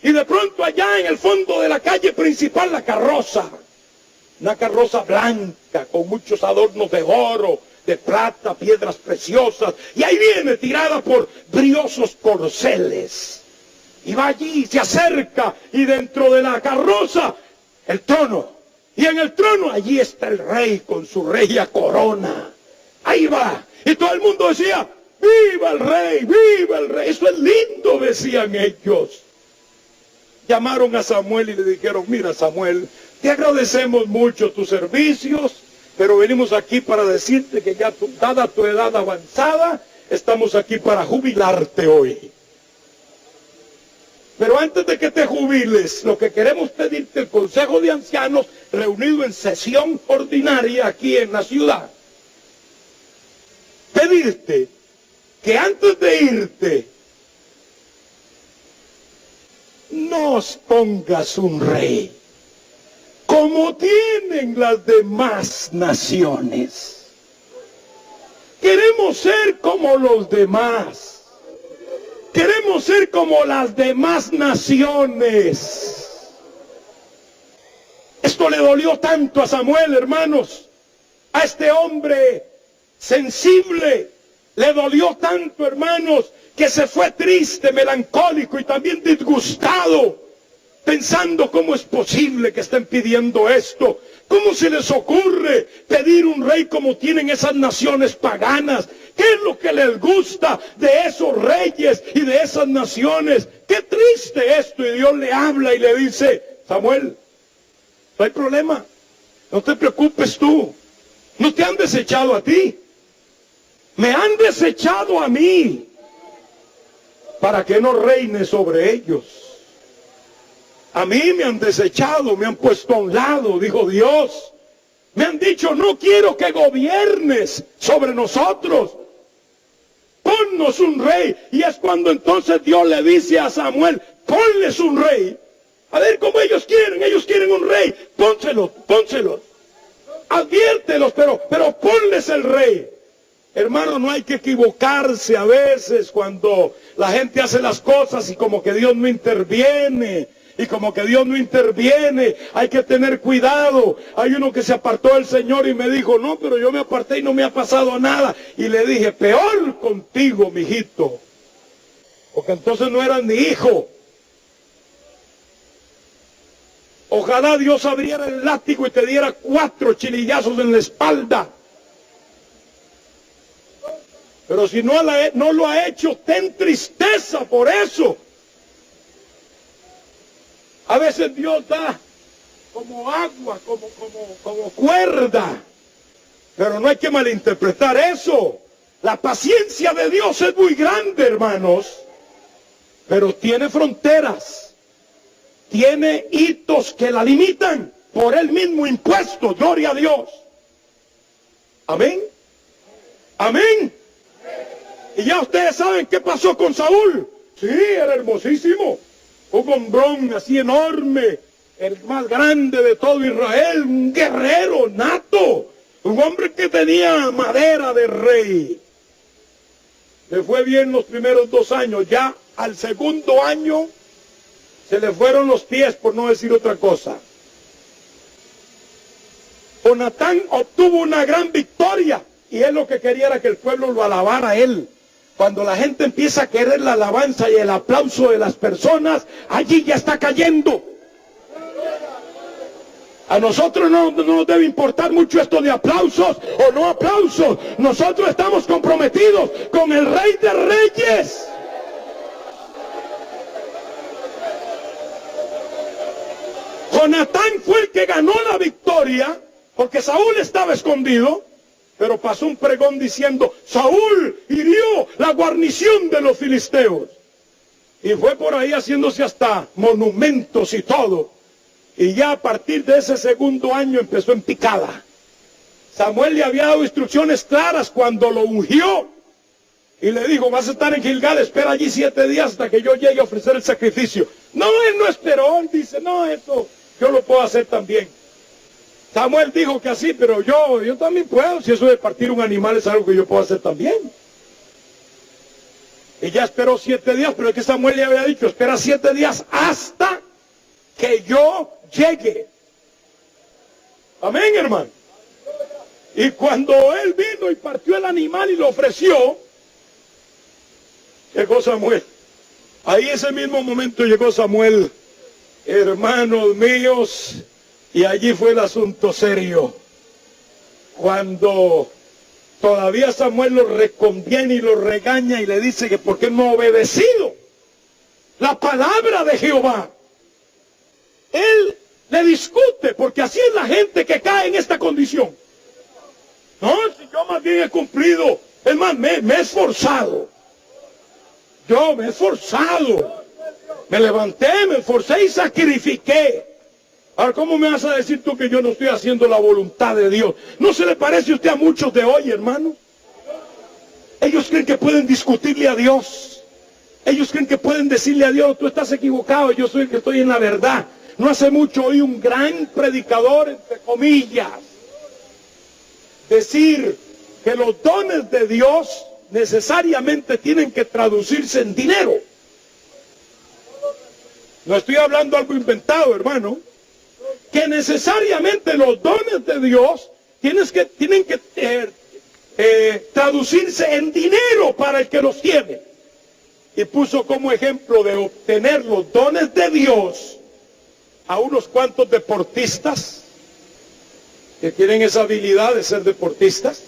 Y de pronto allá en el fondo de la calle principal la carroza. Una carroza blanca con muchos adornos de oro, de plata, piedras preciosas. Y ahí viene tirada por briosos corceles. Y va allí, se acerca, y dentro de la carroza, el trono. Y en el trono, allí está el rey con su regia corona. Ahí va. Y todo el mundo decía, ¡viva el rey! ¡Viva el rey! Eso es lindo, decían ellos. Llamaron a Samuel y le dijeron, mira Samuel, te agradecemos mucho tus servicios, pero venimos aquí para decirte que ya dada tu edad avanzada, estamos aquí para jubilarte hoy. Pero antes de que te jubiles, lo que queremos pedirte, el Consejo de Ancianos, reunido en sesión ordinaria aquí en la ciudad, pedirte que antes de irte, nos pongas un rey, como tienen las demás naciones. Queremos ser como los demás. Queremos ser como las demás naciones. Esto le dolió tanto a Samuel, hermanos. A este hombre sensible le dolió tanto, hermanos, que se fue triste, melancólico y también disgustado, pensando cómo es posible que estén pidiendo esto. ¿Cómo se les ocurre pedir un rey como tienen esas naciones paganas? ¿Qué es lo que les gusta de esos reyes y de esas naciones? ¡Qué triste esto! Y Dios le habla y le dice, Samuel, no hay problema, no te preocupes tú, no te han desechado a ti, me han desechado a mí, para que no reine sobre ellos. A mí me han desechado, me han puesto a un lado, dijo Dios. Me han dicho, no quiero que gobiernes sobre nosotros. Ponnos un rey. Y es cuando entonces Dios le dice a Samuel, ponles un rey. A ver cómo ellos quieren un rey. Pónselos. Adviértelos, pero ponles el rey. Hermano, no hay que equivocarse a veces cuando la gente hace las cosas y como que Dios no interviene. Y como que Dios no interviene, hay que tener cuidado. Hay uno que se apartó del Señor y me dijo, no, pero yo me aparté y no me ha pasado nada. Y le dije, peor contigo, mijito. Porque entonces no eras ni hijo. Ojalá Dios abriera el látigo y te diera 4 chilillazos en la espalda. Pero si no lo ha hecho, ten tristeza por eso. A veces Dios da como agua, como cuerda. Pero no hay que malinterpretar eso. La paciencia de Dios es muy grande, hermanos. Pero tiene fronteras. Tiene hitos que la limitan por él mismo impuesto. Gloria a Dios. Amén. Amén. Y ya ustedes saben qué pasó con Saúl. Sí, era hermosísimo. Un hombrón así enorme, el más grande de todo Israel, un guerrero nato, un hombre que tenía madera de rey. Le fue bien los primeros 2 años, ya al segundo año se le fueron los pies, por no decir otra cosa. Jonatán obtuvo una gran victoria y él lo que quería era que el pueblo lo alabara a él. Cuando la gente empieza a querer la alabanza y el aplauso de las personas, allí ya está cayendo. A nosotros no nos debe importar mucho esto de aplausos o no aplausos. Nosotros estamos comprometidos con el Rey de Reyes. Jonatán fue el que ganó la victoria, porque Saúl estaba escondido. Pero pasó un pregón diciendo, Saúl hirió la guarnición de los filisteos. Y fue por ahí haciéndose hasta monumentos y todo. Y ya a partir de ese segundo año empezó en picada. Samuel le había dado instrucciones claras cuando lo ungió. Y le dijo, vas a estar en Gilgal, espera allí 7 días hasta que yo llegue a ofrecer el sacrificio. No, él no esperó, él dice, no, esto yo lo puedo hacer también. Samuel dijo que así, pero yo también puedo, si eso de partir un animal es algo que yo puedo hacer también. Y ya esperó 7 días, pero es que Samuel le había dicho, espera 7 días hasta que yo llegue. Amén, hermano. Y cuando él vino y partió el animal y lo ofreció, llegó Samuel. Ahí ese mismo momento llegó Samuel, hermanos míos, y allí fue el asunto serio. Cuando todavía Samuel lo reconviene y lo regaña y le dice que por qué no ha obedecido la palabra de Jehová. Él le discute, porque así es la gente que cae en esta condición. No, si yo más bien he cumplido, es más, me he esforzado. Yo me he esforzado. Me levanté, me esforcé y sacrifiqué. Ahora, ¿cómo me vas a decir tú que yo no estoy haciendo la voluntad de Dios? ¿No se le parece a usted a muchos de hoy, hermano? Ellos creen que pueden discutirle a Dios. Ellos creen que pueden decirle a Dios, tú estás equivocado, yo soy el que estoy en la verdad. No hace mucho oí un gran predicador, entre comillas, decir que los dones de Dios necesariamente tienen que traducirse en dinero. No estoy hablando algo inventado, hermano. Que necesariamente los dones de Dios tienen que traducirse en dinero para el que los tiene. Y puso como ejemplo de obtener los dones de Dios a unos cuantos deportistas que tienen esa habilidad de ser deportistas,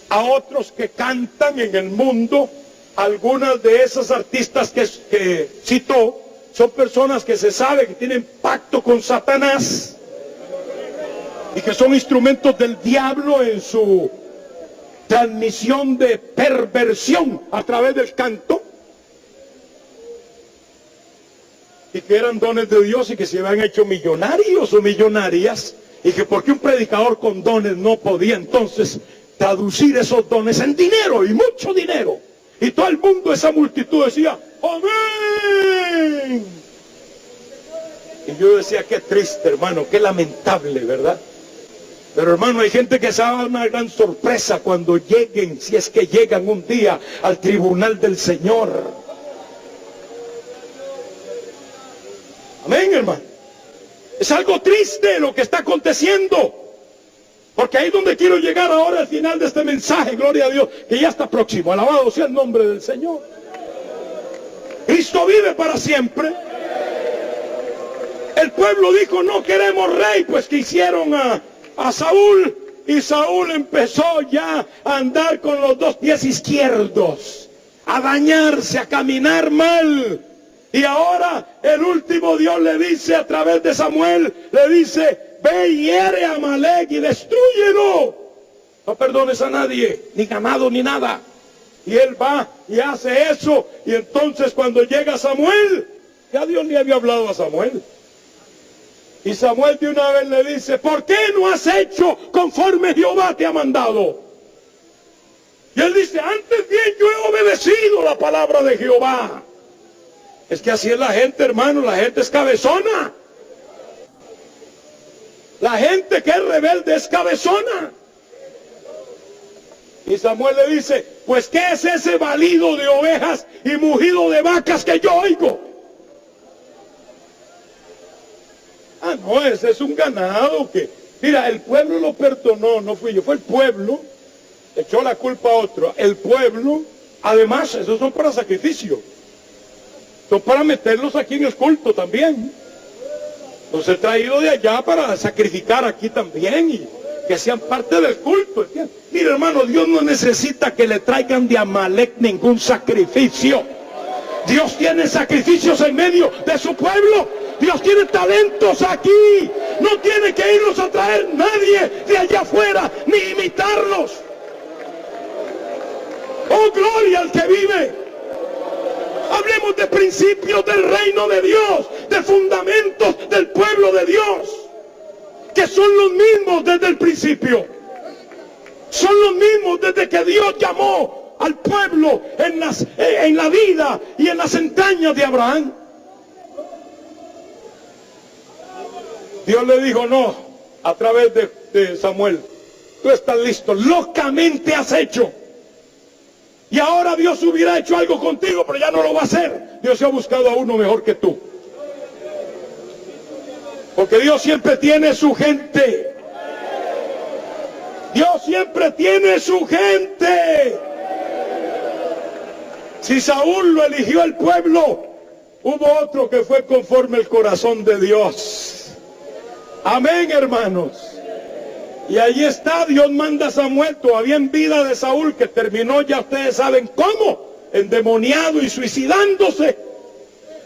a otros que cantan en el mundo. Algunas de esas artistas que citó son personas que se sabe que tienen pacto con Satanás y que son instrumentos del diablo en su transmisión de perversión a través del canto, y que eran dones de Dios y que se habían hecho millonarios o millonarias, y que porque un predicador con dones no podía entonces traducir esos dones en dinero, y mucho dinero. Y todo el mundo, esa multitud decía, ¡amén! Y yo decía, qué triste, hermano, qué lamentable, ¿verdad? Pero, hermano, hay gente que se va a dar una gran sorpresa cuando lleguen, si es que llegan un día al tribunal del Señor. Amén, hermano. Es algo triste lo que está aconteciendo. Porque ahí es donde quiero llegar ahora al final de este mensaje, gloria a Dios, que ya está próximo. Alabado sea el nombre del Señor. Cristo vive para siempre. El pueblo dijo, no queremos rey, pues que hicieron a Saúl, y Saúl empezó ya a andar con los 2 pies izquierdos, a dañarse, a caminar mal. Y ahora el último Dios le dice a través de Samuel, le dice, ve y hiere a Amalek y destrúyelo. No perdones a nadie, ni ganado ni nada. Y él va y hace eso. Y entonces cuando llega Samuel, ya Dios le había hablado a Samuel. Y Samuel de una vez le dice, ¿por qué no has hecho conforme Jehová te ha mandado? Y él dice, antes bien yo he obedecido la palabra de Jehová. Es que así es la gente, hermano, la gente es cabezona. La gente que es rebelde es cabezona. Y Samuel le dice, pues ¿qué es ese balido de ovejas y mugido de vacas que yo oigo? Ah, no, ese es un ganado que... Mira, el pueblo lo perdonó, no fui yo, fue el pueblo, echó la culpa a otro. El pueblo, además, esos son para sacrificio. Son para meterlos aquí en el culto también. Los he traído de allá para sacrificar aquí también y que sean parte del culto. ¿Entiendes? Mira, hermano, Dios no necesita que le traigan de Amalek ningún sacrificio. Dios tiene sacrificios en medio de su pueblo. Dios tiene talentos aquí. No tiene que irlos a traer nadie de allá afuera, ni imitarlos. Oh, gloria al que vive. Hablemos de principios del reino de Dios, de fundamentos del pueblo de Dios, que son los mismos desde el principio. Son los mismos desde que Dios llamó al pueblo en la vida y en las entrañas de Abraham. Dios le dijo, no, a través de Samuel, tú estás listo, locamente has hecho. Y ahora Dios hubiera hecho algo contigo, pero ya no lo va a hacer. Dios se ha buscado a uno mejor que tú. Porque Dios siempre tiene su gente. Dios siempre tiene su gente. Si Saúl lo eligió el pueblo, hubo otro que fue conforme al corazón de Dios. Amén, hermanos. Y ahí está, Dios manda a Samuel, todavía en vida de Saúl, que terminó, ya ustedes saben cómo, endemoniado y suicidándose.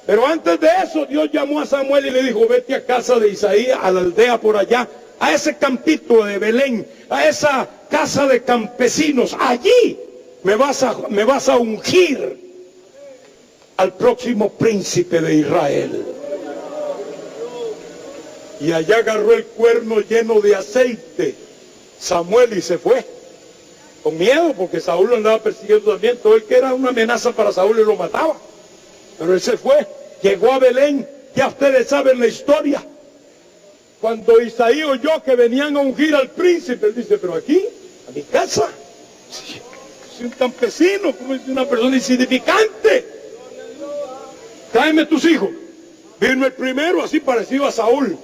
Pero antes de eso, Dios llamó a Samuel y le dijo, vete a casa de Isaí, a la aldea por allá, a ese campito de Belén, a esa casa de campesinos. Allí me vas a ungir al próximo príncipe de Israel. Y allá agarró el cuerno lleno de aceite Samuel y se fue. Con miedo, porque Saúl lo andaba persiguiendo también. Todo el que era una amenaza para Saúl y lo mataba. Pero él se fue. Llegó a Belén. Ya ustedes saben la historia. Cuando Isaí oyó que venían a ungir al príncipe, él dice, pero aquí, a mi casa, soy un campesino, como es una persona insignificante. Tráeme tus hijos. Vino el primero, así parecido a Saúl.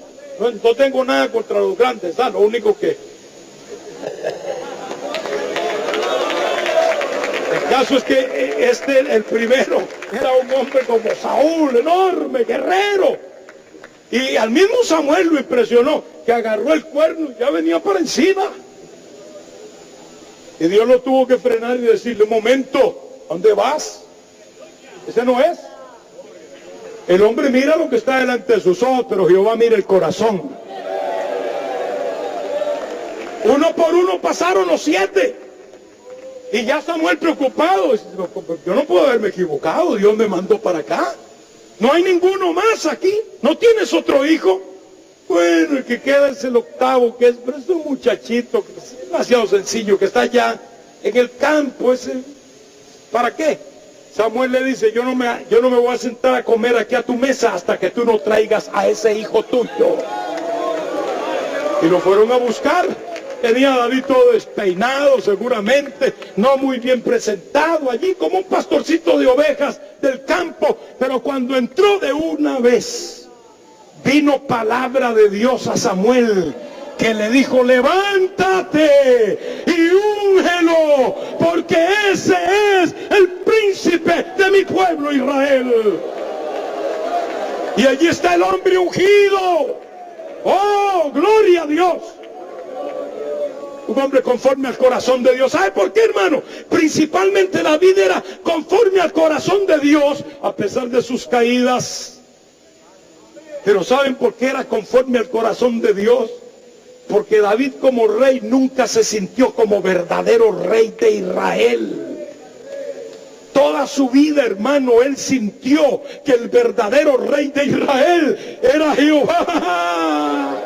No tengo nada contra los grandes, lo único que... El caso es que el primero, era un hombre como Saúl, enorme, guerrero. Y al mismo Samuel lo impresionó, que agarró el cuerno y ya venía para encima. Y Dios lo tuvo que frenar y decirle, un momento, ¿a dónde vas? Ese no es. El hombre mira lo que está delante de sus ojos, pero Jehová mira el corazón. Uno por uno pasaron los 7. Y ya Samuel preocupado. Yo no puedo haberme equivocado, Dios me mandó para acá. No hay ninguno más aquí. ¿No tienes otro hijo? Bueno, el que queda es el octavo, pero es un muchachito, que es demasiado sencillo, que está allá en el campo. ¿Para qué? Samuel le dice, yo no me voy a sentar a comer aquí a tu mesa hasta que tú no traigas a ese hijo tuyo. Y lo fueron a buscar. Tenía a David todo despeinado, seguramente, no muy bien presentado, allí como un pastorcito de ovejas del campo. Pero cuando entró de una vez, vino palabra de Dios a Samuel, que le dijo, levántate y úngelo, porque ese es el príncipe de mi pueblo Israel. Y allí está el hombre ungido. ¡Oh, gloria a Dios! Un hombre conforme al corazón de Dios. ¿Sabe por qué, hermano? Principalmente David era conforme al corazón de Dios, a pesar de sus caídas. Pero ¿saben por qué era conforme al corazón de Dios? Porque David como rey nunca se sintió como verdadero rey de Israel. Toda su vida, hermano, él sintió que el verdadero rey de Israel era Jehová.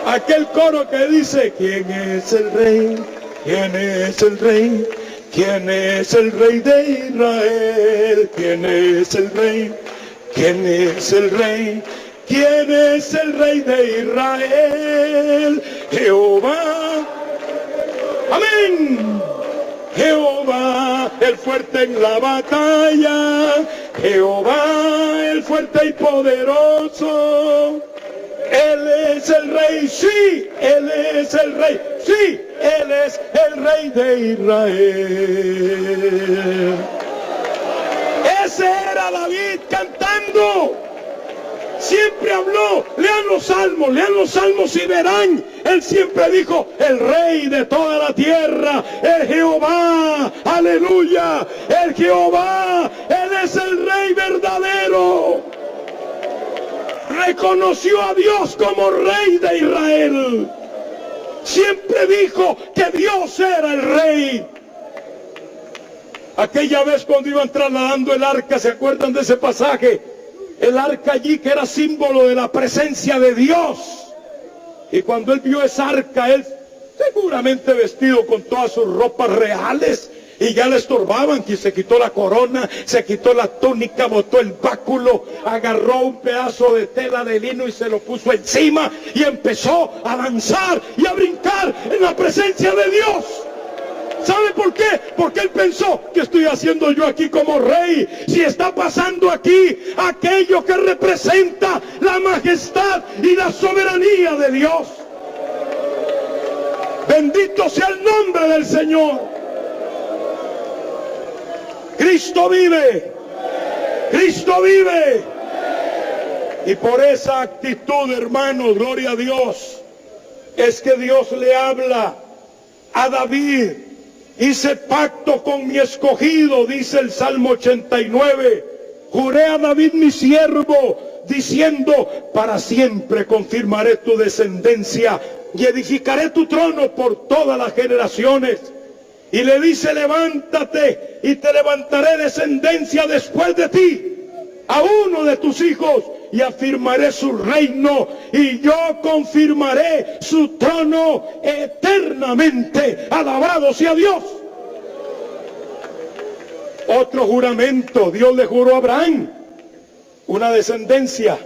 Aquel coro que dice, ¿quién es el rey? ¿Quién es el rey? ¿Quién es el rey de Israel? ¿Quién es el rey? ¿Quién es el rey? ¿Quién es el rey de Israel? Jehová. Amén. Jehová, el fuerte en la batalla. Jehová, el fuerte y poderoso. Él es el rey, sí, Él es el rey, sí, Él es el rey de Israel. Ese era David cantando. Siempre habló, lean los salmos y verán. Él siempre dijo, el rey de toda la tierra, el Jehová, aleluya, el Jehová, Él es el rey verdadero. Reconoció a Dios como rey de Israel. Siempre dijo que Dios era el rey. Aquella vez cuando iban trasladando el arca, ¿se acuerdan de ese pasaje? El arca allí que era símbolo de la presencia de Dios. Y cuando él vio esa arca, él seguramente vestido con todas sus ropas reales, y ya le estorbaban, que se quitó la corona, se quitó la túnica, botó el báculo, agarró un pedazo de tela de lino y se lo puso encima y empezó a danzar y a brincar en la presencia de Dios. ¿Sabe por qué? Porque él pensó, ¿qué estoy haciendo yo aquí como rey? Si está pasando aquí aquello que representa la majestad y la soberanía de Dios. Bendito sea el nombre del Señor. Cristo vive. Cristo vive. Y por esa actitud, hermanos, gloria a Dios, es que Dios le habla a David. Hice pacto con mi escogido, dice el Salmo 89. Juré a David mi siervo, diciendo, para siempre confirmaré tu descendencia y edificaré tu trono por todas las generaciones. Y le dice, levántate y te levantaré descendencia después de ti, a uno de tus hijos, y afirmaré su reino, y yo confirmaré su trono eternamente. Alabado sea Dios. Otro juramento, Dios le juró a Abraham una descendencia,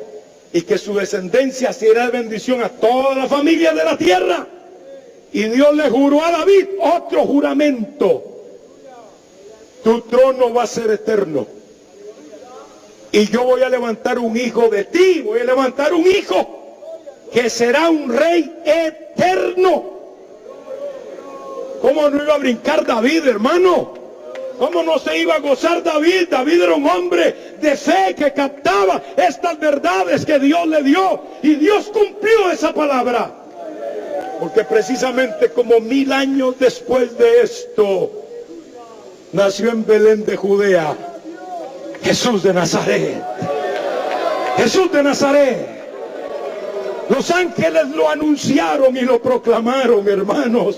y que su descendencia será de bendición a toda la familia de la tierra. Y Dios le juró a David otro juramento: tu trono va a ser eterno, y yo voy a levantar un hijo de ti, voy a levantar un hijo que será un rey eterno. ¿Cómo no iba a brincar David, hermano? ¿Cómo no se iba a gozar David? David era un hombre de fe que captaba estas verdades que Dios le dio, y Dios cumplió esa palabra. Porque precisamente como 1000 años después de esto, nació en Belén de Judea Jesús de Nazaret. Jesús de Nazaret. Los ángeles lo anunciaron y lo proclamaron, hermanos.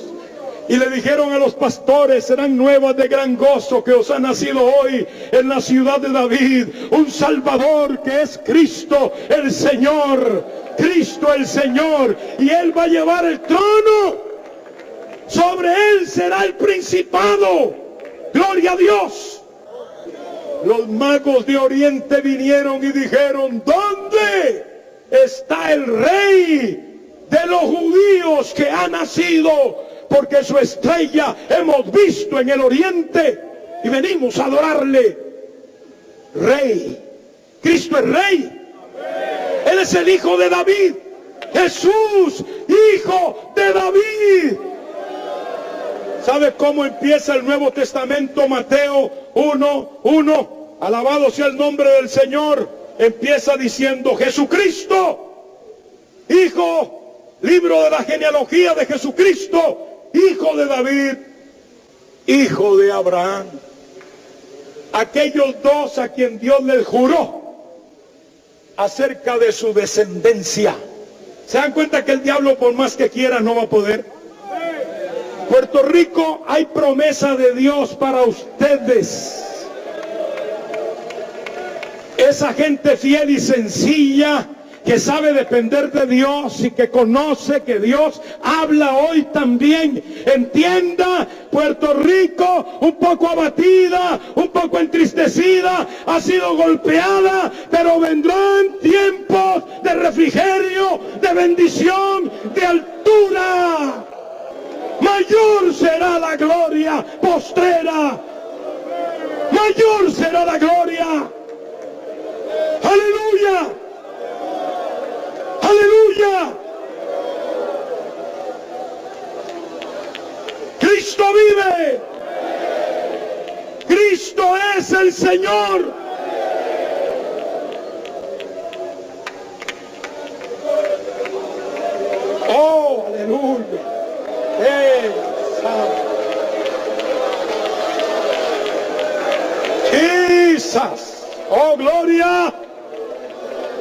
Y le dijeron a los pastores, serán nuevas de gran gozo que os ha nacido hoy en la ciudad de David un Salvador, que es Cristo el Señor. Cristo el Señor. Y Él va a llevar el trono. Sobre Él será el principado. Gloria a Dios. Los magos de Oriente vinieron y dijeron, ¿dónde está el rey de los judíos que ha nacido? Porque su estrella hemos visto en el Oriente y venimos a adorarle. Rey. Cristo es rey. Él es el hijo de David. Jesús, hijo de David. ¿Sabe cómo empieza el Nuevo Testamento? Mateo 1:1. Alabado sea el nombre del Señor. Empieza diciendo, Jesucristo, hijo, libro de la genealogía de Jesucristo, hijo de David, hijo de Abraham. Aquellos dos a quien Dios les juró acerca de su descendencia. ¿Se dan cuenta que el diablo, por más que quiera, no va a poder? Puerto Rico, hay promesa de Dios para ustedes. Esa gente fiel y sencilla, que sabe depender de Dios y que conoce que Dios habla hoy también. Entienda, Puerto Rico, un poco abatida, un poco entristecida, ha sido golpeada, pero vendrán tiempos de refrigerio, de bendición, de altura. Mayor será la gloria postrera. Mayor será la gloria. Aleluya. Aleluya. Cristo vive. Cristo es el Señor. Oh, aleluya. Jesus. Oh, gloria.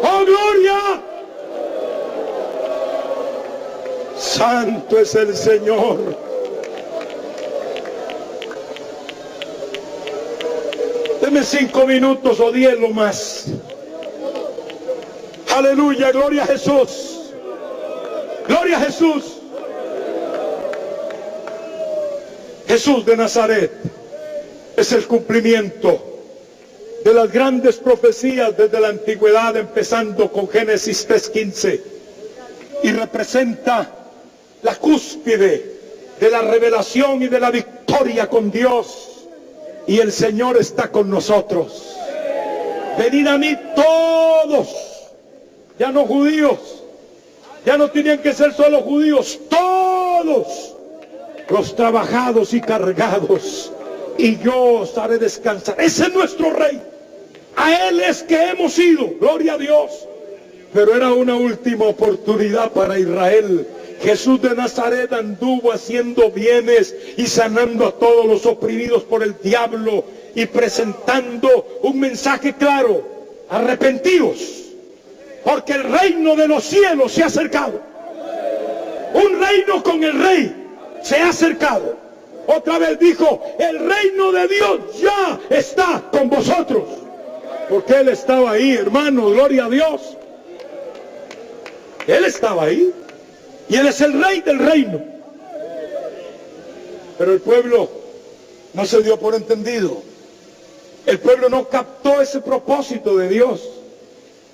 Oh, gloria. Santo es el Señor. Deme 5 minutos o 10 lo más. Aleluya, gloria a Jesús. Gloria a Jesús. Jesús de Nazaret. Es el cumplimiento de las grandes profecías desde la antigüedad, empezando con Génesis 3:15, y representa la cúspide de la revelación y de la victoria con Dios. Y el Señor está con nosotros. Venid a mí todos, ya no judíos, ya no tenían que ser solo judíos, todos los trabajados y cargados, y yo os haré descansar. Ese es nuestro Rey. A Él es que hemos ido, gloria a Dios. Pero era una última oportunidad para Israel. Jesús de Nazaret anduvo haciendo bienes y sanando a todos los oprimidos por el diablo y presentando un mensaje claro: arrepentíos, porque el reino de los cielos se ha acercado. Un reino con el Rey se ha acercado. Otra vez dijo: el reino de Dios ya está con vosotros. Porque Él estaba ahí, hermano, gloria a Dios. Él estaba ahí. Y Él es el Rey del reino. Pero el pueblo no se dio por entendido. El pueblo no captó ese propósito de Dios.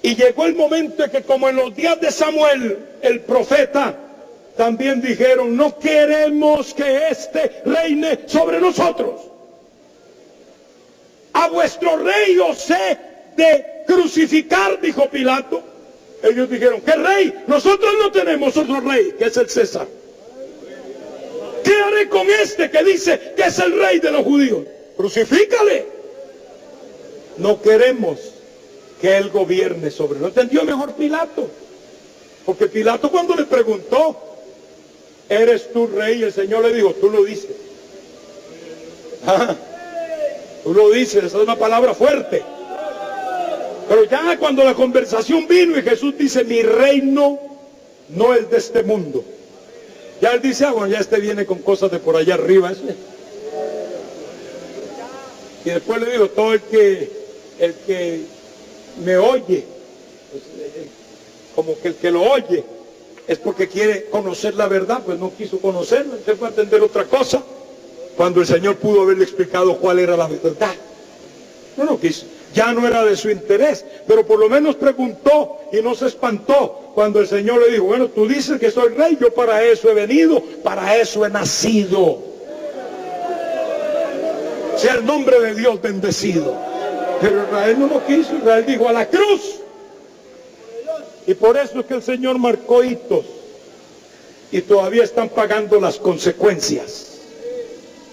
Y llegó el momento en que, como en los días de Samuel, el profeta, también dijeron: no queremos que éste reine sobre nosotros. A vuestro rey os he de crucificar, dijo Pilato. Ellos dijeron: ¿qué rey? Nosotros no tenemos otro rey, que es el César. ¿Qué haré con este que dice que es el rey de los judíos? Crucifícale. No queremos que Él gobierne sobre nosotros. ¿Entendió mejor Pilato? Porque Pilato, cuando le preguntó: ¿eres tú rey? El Señor le dijo: tú lo dices. Tú lo dices, esa es una palabra fuerte. Pero ya cuando la conversación vino y Jesús dice: mi reino no es de este mundo, ya Él dice: bueno, ya este viene con cosas de por allá arriba. Y después le digo: todo el que me oye, pues, como que el que lo oye es porque quiere conocer la verdad. Pues no quiso conocerla, se fue a entender otra cosa, cuando el Señor pudo haberle explicado cuál era la verdad. No quiso. Ya no era de su interés, pero por lo menos preguntó y no se espantó cuando el Señor le dijo: bueno, tú dices que soy rey, yo para eso he venido, para eso he nacido. Sea el nombre de Dios bendecido. Pero Israel no lo quiso. Israel dijo: a la cruz. Y por eso es que el Señor marcó hitos y todavía están pagando las consecuencias.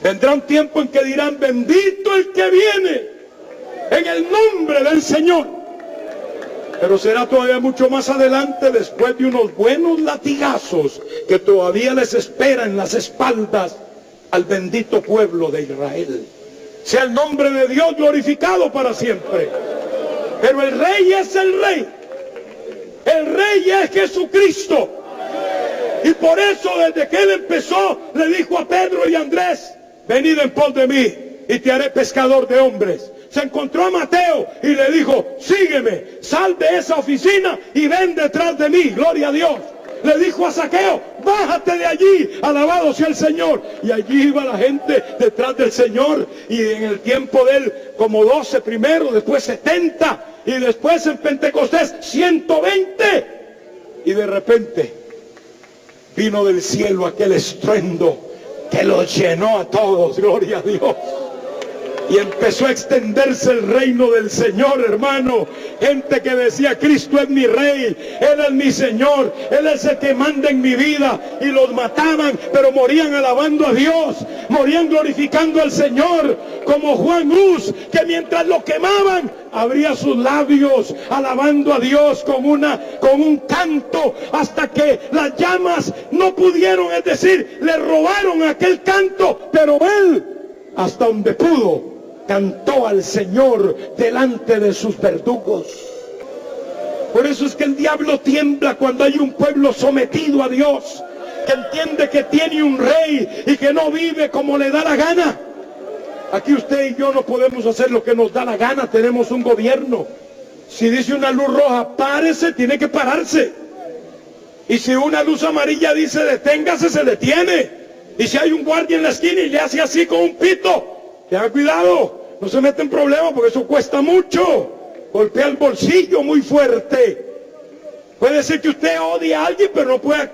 Vendrá un tiempo en que dirán: bendito el que viene en el nombre del Señor. Pero será todavía mucho más adelante, después de unos buenos latigazos que todavía les espera en las espaldas al bendito pueblo de Israel. Sea el nombre de Dios glorificado para siempre. Pero el Rey es el Rey. El Rey es Jesucristo. Y por eso, desde que Él empezó, le dijo a Pedro y a Andrés: venid en pos de mí y te haré pescador de hombres. Se encontró a Mateo y le dijo: sígueme, sal de esa oficina y ven detrás de mí, gloria a Dios. Le dijo a Zaqueo: bájate de allí, alabado sea el Señor. Y allí iba la gente detrás del Señor, y en el tiempo de Él como 12 primero, después 70, y después en Pentecostés 120. Y de repente vino del cielo aquel estruendo que los llenó a todos, gloria a Dios. Y empezó a extenderse el reino del Señor, hermano. Gente que decía: Cristo es mi Rey, Él es mi Señor, Él es el que manda en mi vida. Y los mataban, pero morían alabando a Dios, morían glorificando al Señor. Como Juan Hus, que mientras lo quemaban, abría sus labios alabando a Dios con un canto, hasta que las llamas no pudieron, es decir, le robaron aquel canto. Pero él, hasta donde pudo, cantó al Señor delante de sus verdugos. Por eso es que el diablo tiembla cuando hay un pueblo sometido a Dios, que entiende que tiene un rey y que no vive como le da la gana. Aquí usted y yo no podemos hacer lo que nos da la gana, tenemos un gobierno. Si dice una luz roja, párese, tiene que pararse. Y si una luz amarilla dice deténgase, se detiene. Y si hay un guardia en la esquina y le hace así con un pito, Tenga cuidado, no se mete en problemas porque eso cuesta mucho. Golpea el bolsillo muy fuerte. Puede ser que usted odie a alguien, pero no puede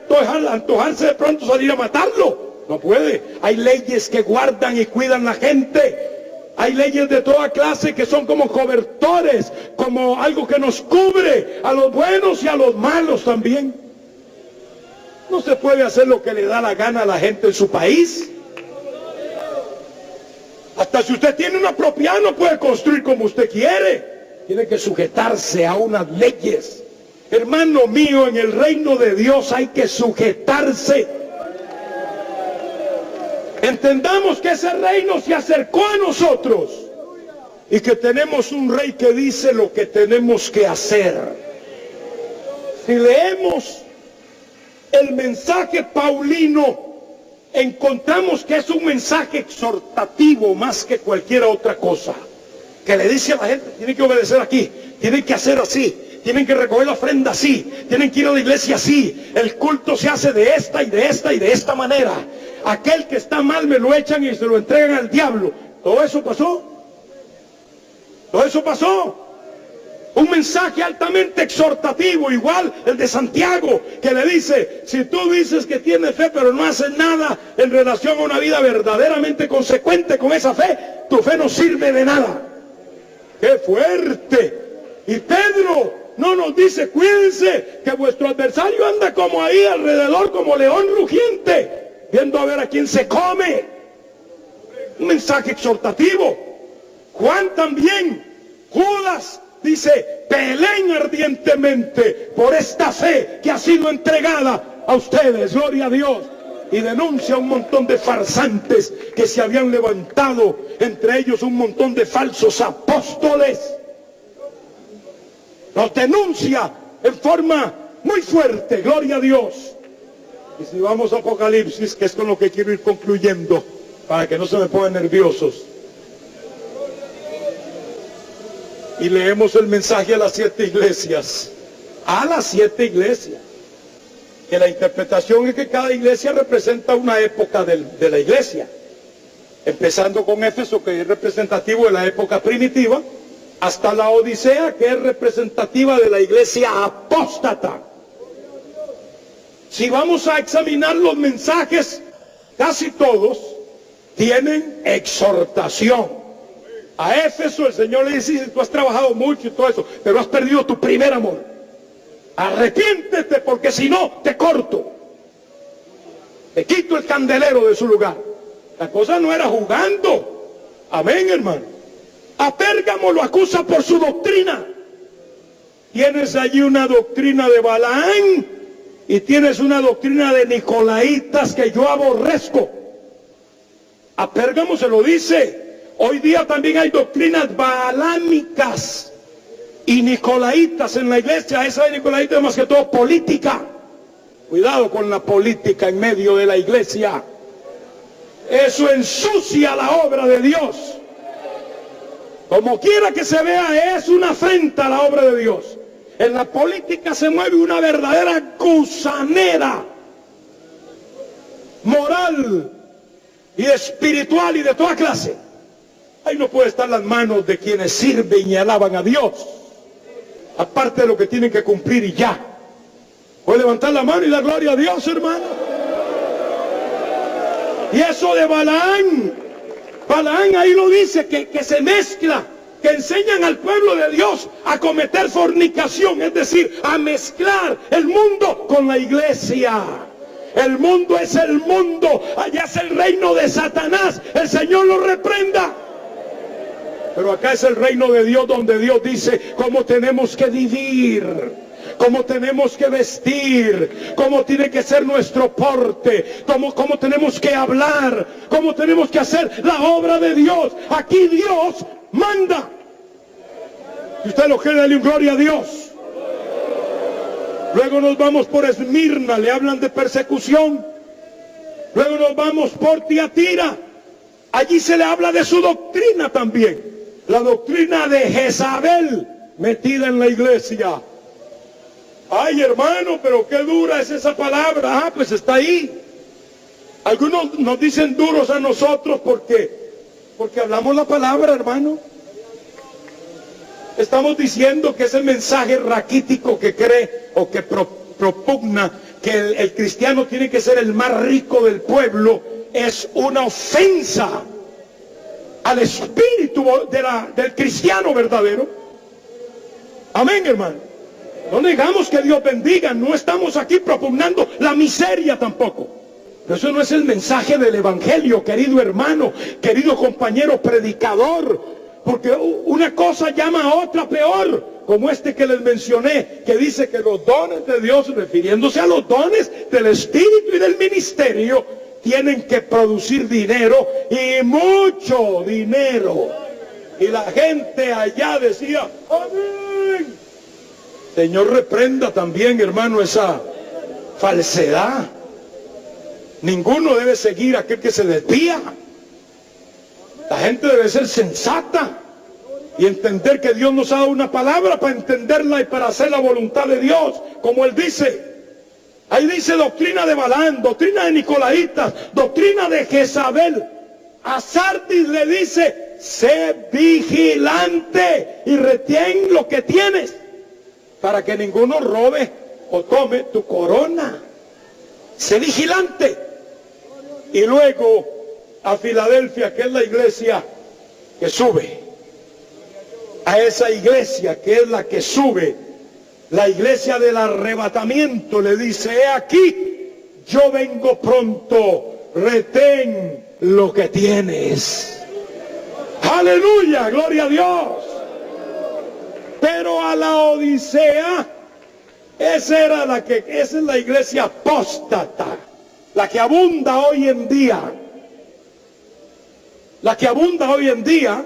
antojarse de pronto salir a matarlo. No puede. Hay leyes que guardan y cuidan la gente. Hay leyes de toda clase que son como cobertores, como algo que nos cubre a los buenos y a los malos también. No se puede hacer lo que le da la gana a la gente en su país. Hasta si usted tiene una propiedad no puede construir como usted quiere. Tiene que sujetarse a unas leyes. Hermano mío, en el reino de Dios hay que sujetarse. Entendamos que ese reino se acercó a nosotros y que tenemos un rey que dice lo que tenemos que hacer. Si leemos el mensaje paulino, encontramos que es un mensaje exhortativo más que cualquier otra cosa, que le dice a la gente: tienen que obedecer aquí, tienen que hacer así, tienen que recoger la ofrenda así, tienen que ir a la iglesia así, el culto se hace de esta y de esta y de esta manera, aquel que está mal me lo echan y se lo entregan al diablo. Todo eso pasó. Todo eso pasó. Un mensaje altamente exhortativo, igual el de Santiago, que le dice: si tú dices que tienes fe pero no haces nada en relación a una vida verdaderamente consecuente con esa fe, tu fe no sirve de nada. ¡Qué fuerte! Y Pedro no nos dice: cuídense, que vuestro adversario anda como ahí alrededor, como león rugiente, viendo a ver a quién se come. Un mensaje exhortativo. Juan también, Judas dice: peleen ardientemente por esta fe que ha sido entregada a ustedes, gloria a Dios. Y denuncia un montón de farsantes que se habían levantado, entre ellos un montón de falsos apóstoles. Los denuncia en forma muy fuerte, gloria a Dios. Y si vamos a Apocalipsis, que es con lo que quiero ir concluyendo, para que no se me pongan nerviosos, y leemos el mensaje a las 7 iglesias. A las 7 iglesias. Que la interpretación es que cada iglesia representa una época de la iglesia. Empezando con Éfeso, que es representativo de la época primitiva, hasta la Odisea, que es representativa de la iglesia apóstata. Si vamos a examinar los mensajes, casi todos tienen exhortación. A Éfeso el Señor le dice: tú has trabajado mucho y todo eso, pero has perdido tu primer amor. Arrepiéntete, porque si no, te corto. Te quito el candelero de su lugar. La cosa no era jugando. Amén, hermano. A Pérgamo lo acusa por su doctrina. Tienes allí una doctrina de Balaán y tienes una doctrina de Nicolaitas que yo aborrezco. A Pérgamo se lo dice. Hoy día también hay doctrinas baalámicas y nicolaitas en la iglesia. Esa de Nicolaitas es más que todo política. Cuidado con la política en medio de la iglesia. Eso ensucia la obra de Dios. Como quiera que se vea, es una afrenta a la obra de Dios. En la política se mueve una verdadera gusanera moral y espiritual y de toda clase. Ahí no puede estar las manos de quienes sirven y alaban a Dios, aparte de lo que tienen que cumplir y ya. Puede levantar la mano y dar gloria a Dios, hermano. Y eso de Balaán, Balaán ahí lo dice, que se mezcla, que enseñan al pueblo de Dios a cometer fornicación, es decir, a mezclar el mundo con la iglesia. El mundo es el mundo, allá es el reino de Satanás, el Señor lo reprenda. Pero acá es el reino de Dios, donde Dios dice cómo tenemos que vivir, cómo tenemos que vestir, cómo tiene que ser nuestro porte, cómo tenemos que hablar, cómo tenemos que hacer la obra de Dios. Aquí Dios manda. Si usted lo quiere, dale un gloria a Dios. Luego nos vamos por Esmirna, le hablan de persecución. Luego nos vamos por Tiatira. Allí se le habla de su doctrina también. La doctrina de Jezabel metida en la iglesia. Ay, hermano, pero qué dura es esa palabra. Pues está ahí. Algunos nos dicen duros a nosotros porque Porque hablamos la palabra, hermano. Estamos diciendo que ese mensaje raquítico que cree o que propugna que el cristiano tiene que ser el más rico del pueblo es una ofensa al espíritu del cristiano verdadero. Amén, hermano. No negamos que Dios bendiga, no estamos aquí propugnando la miseria tampoco. Pero eso no es el mensaje del evangelio, querido hermano, querido compañero predicador. Porque una cosa llama a otra peor, como este que les mencioné, que dice que los dones de Dios, refiriéndose a los dones del Espíritu y del ministerio, tienen que producir dinero, y mucho dinero. Y la gente allá decía, amén. Señor, reprenda también, hermano, esa falsedad. Ninguno debe seguir a aquel que se desvía. La gente debe ser sensata y entender que Dios nos ha dado una palabra para entenderla y para hacer la voluntad de Dios, como Él dice. Ahí dice doctrina de Balán, doctrina de Nicolaitas, doctrina de Jezabel. A Sardis le dice, sé vigilante y retén lo que tienes, para que ninguno robe o tome tu corona. Sé vigilante. Y luego a Filadelfia, que es la iglesia que sube, a esa iglesia que es la que sube, la iglesia del arrebatamiento, le dice, he aquí, yo vengo pronto, retén lo que tienes. Aleluya, gloria a Dios. Pero a la Odisea, esa es la iglesia apóstata, la que abunda hoy en día. La que abunda hoy en día.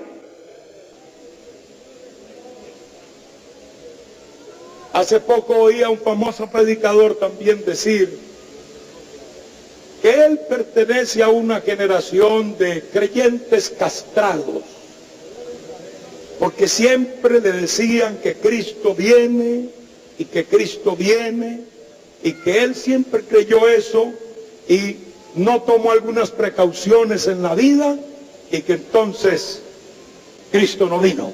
Hace poco oí a un famoso predicador también decir que él pertenece a una generación de creyentes castrados, porque siempre le decían que Cristo viene y que Cristo viene, y que él siempre creyó eso y no tomó algunas precauciones en la vida, y que entonces Cristo no vino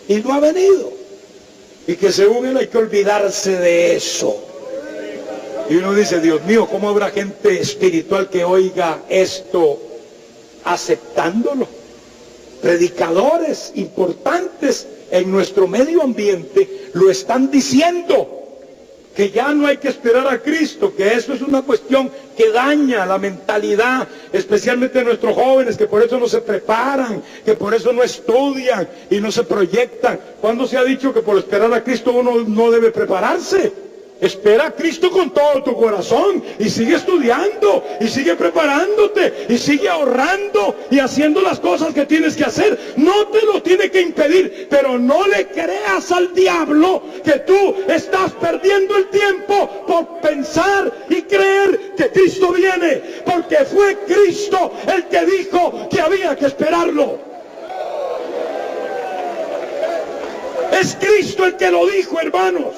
y no ha venido, y que según él hay que olvidarse de eso. Y uno dice, Dios mío, ¿cómo habrá gente espiritual que oiga esto aceptándolo? Predicadores importantes en nuestro medio ambiente lo están diciendo, que ya no hay que esperar a Cristo, que eso es una cuestión que daña la mentalidad, especialmente de nuestros jóvenes, que por eso no se preparan, que por eso no estudian y no se proyectan. ¿Cuándo se ha dicho que por esperar a Cristo uno no debe prepararse? Espera a Cristo con todo tu corazón y sigue estudiando y sigue preparándote y sigue ahorrando y haciendo las cosas que tienes que hacer. No te lo tiene que impedir, pero no le creas al diablo que tú estás perdiendo el tiempo por pensar y creer que Cristo viene, porque fue Cristo el que dijo que había que esperarlo. Es Cristo el que lo dijo, hermanos.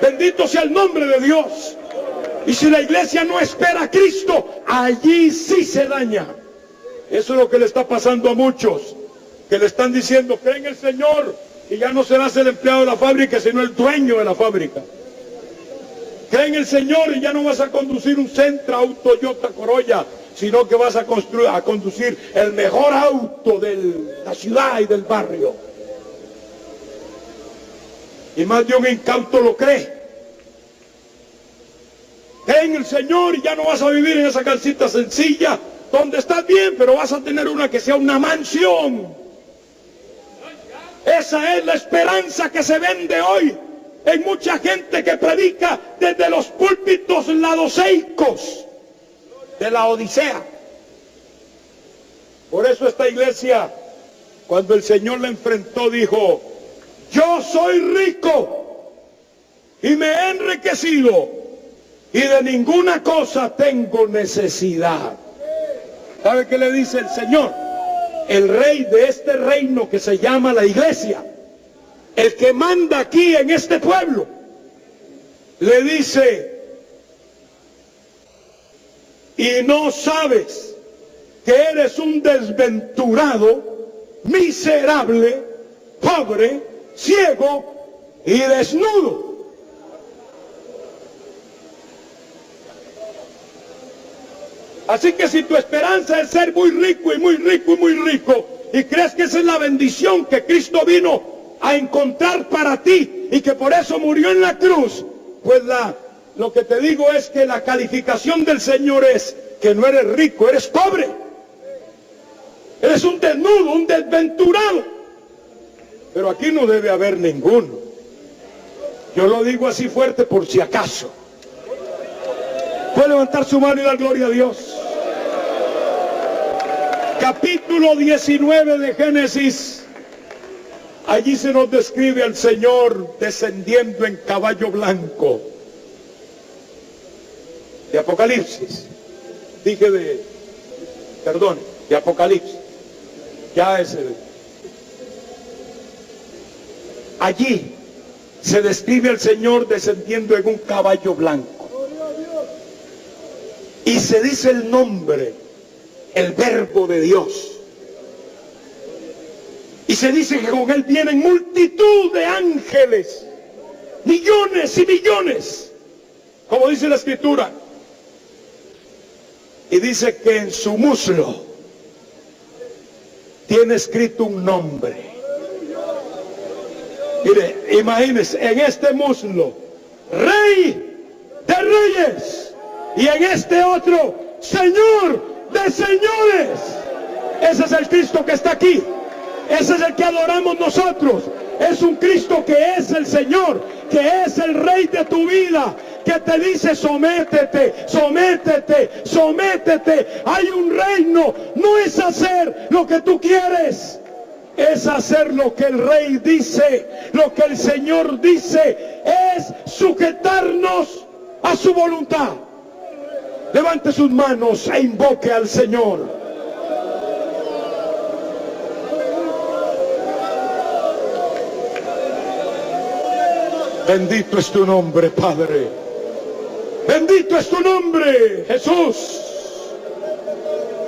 Bendito sea el nombre de Dios. Y si la iglesia no espera a Cristo, allí sí se daña. Eso es lo que le está pasando a muchos, que le están diciendo, cree en el Señor y ya no serás el empleado de la fábrica, sino el dueño de la fábrica. Cree en el Señor y ya no vas a conducir un Sentra, un Toyota Corolla, sino que vas a conducir el mejor auto de la ciudad y del barrio. Y más de un incauto lo cree. Cree en el Señor y ya no vas a vivir en esa casita sencilla donde estás bien, pero vas a tener una que sea una mansión. Esa es la esperanza que se vende hoy en mucha gente que predica desde los púlpitos laodiceicos de la Odisea. Por eso esta iglesia, cuando el Señor la enfrentó, dijo, yo soy rico y me he enriquecido y de ninguna cosa tengo necesidad. ¿Sabe qué le dice el Señor? El rey de este reino que se llama la iglesia, el que manda aquí en este pueblo, le dice, y no sabes que eres un desventurado, miserable, pobre, ciego y desnudo. Así que si tu esperanza es ser muy rico y muy rico y muy rico, y crees que esa es la bendición que Cristo vino a encontrar para ti y que por eso murió en la cruz, pues lo que te digo es que la calificación del Señor es que no eres rico, eres pobre. Eres un desnudo, un desventurado. Pero aquí no debe haber ninguno. Yo lo digo así fuerte por si acaso. Puede levantar su mano y dar gloria a Dios. Capítulo 19 de Génesis. Allí se nos describe al Señor descendiendo en caballo blanco. De Apocalipsis. De Apocalipsis. Ya ese. Allí se describe al Señor descendiendo en un caballo blanco. Y se dice el nombre, el Verbo de Dios. Y se dice que con él vienen multitud de ángeles, millones y millones, como dice la Escritura. Y dice que en su muslo tiene escrito un nombre. Mire, imagínese, en este muslo, Rey de Reyes, y en este otro, Señor de Señores. Ese es el Cristo que está aquí. Ese es el que adoramos nosotros. Es un Cristo que es el Señor, que es el Rey de tu vida, que te dice sométete, sométete, sométete. Hay un reino, no es hacer lo que tú quieres, es hacer lo que el Rey dice, lo que el Señor dice, es sujetarnos a su voluntad. Levante sus manos e invoque al Señor. Bendito es tu nombre, Padre. Bendito es tu nombre, Jesús.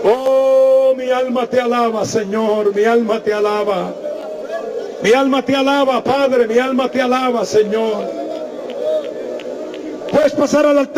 Oh, mi alma te alaba, Señor. Mi alma te alaba. Mi alma te alaba, Padre. Mi alma te alaba, Señor. Puedes pasar al altar.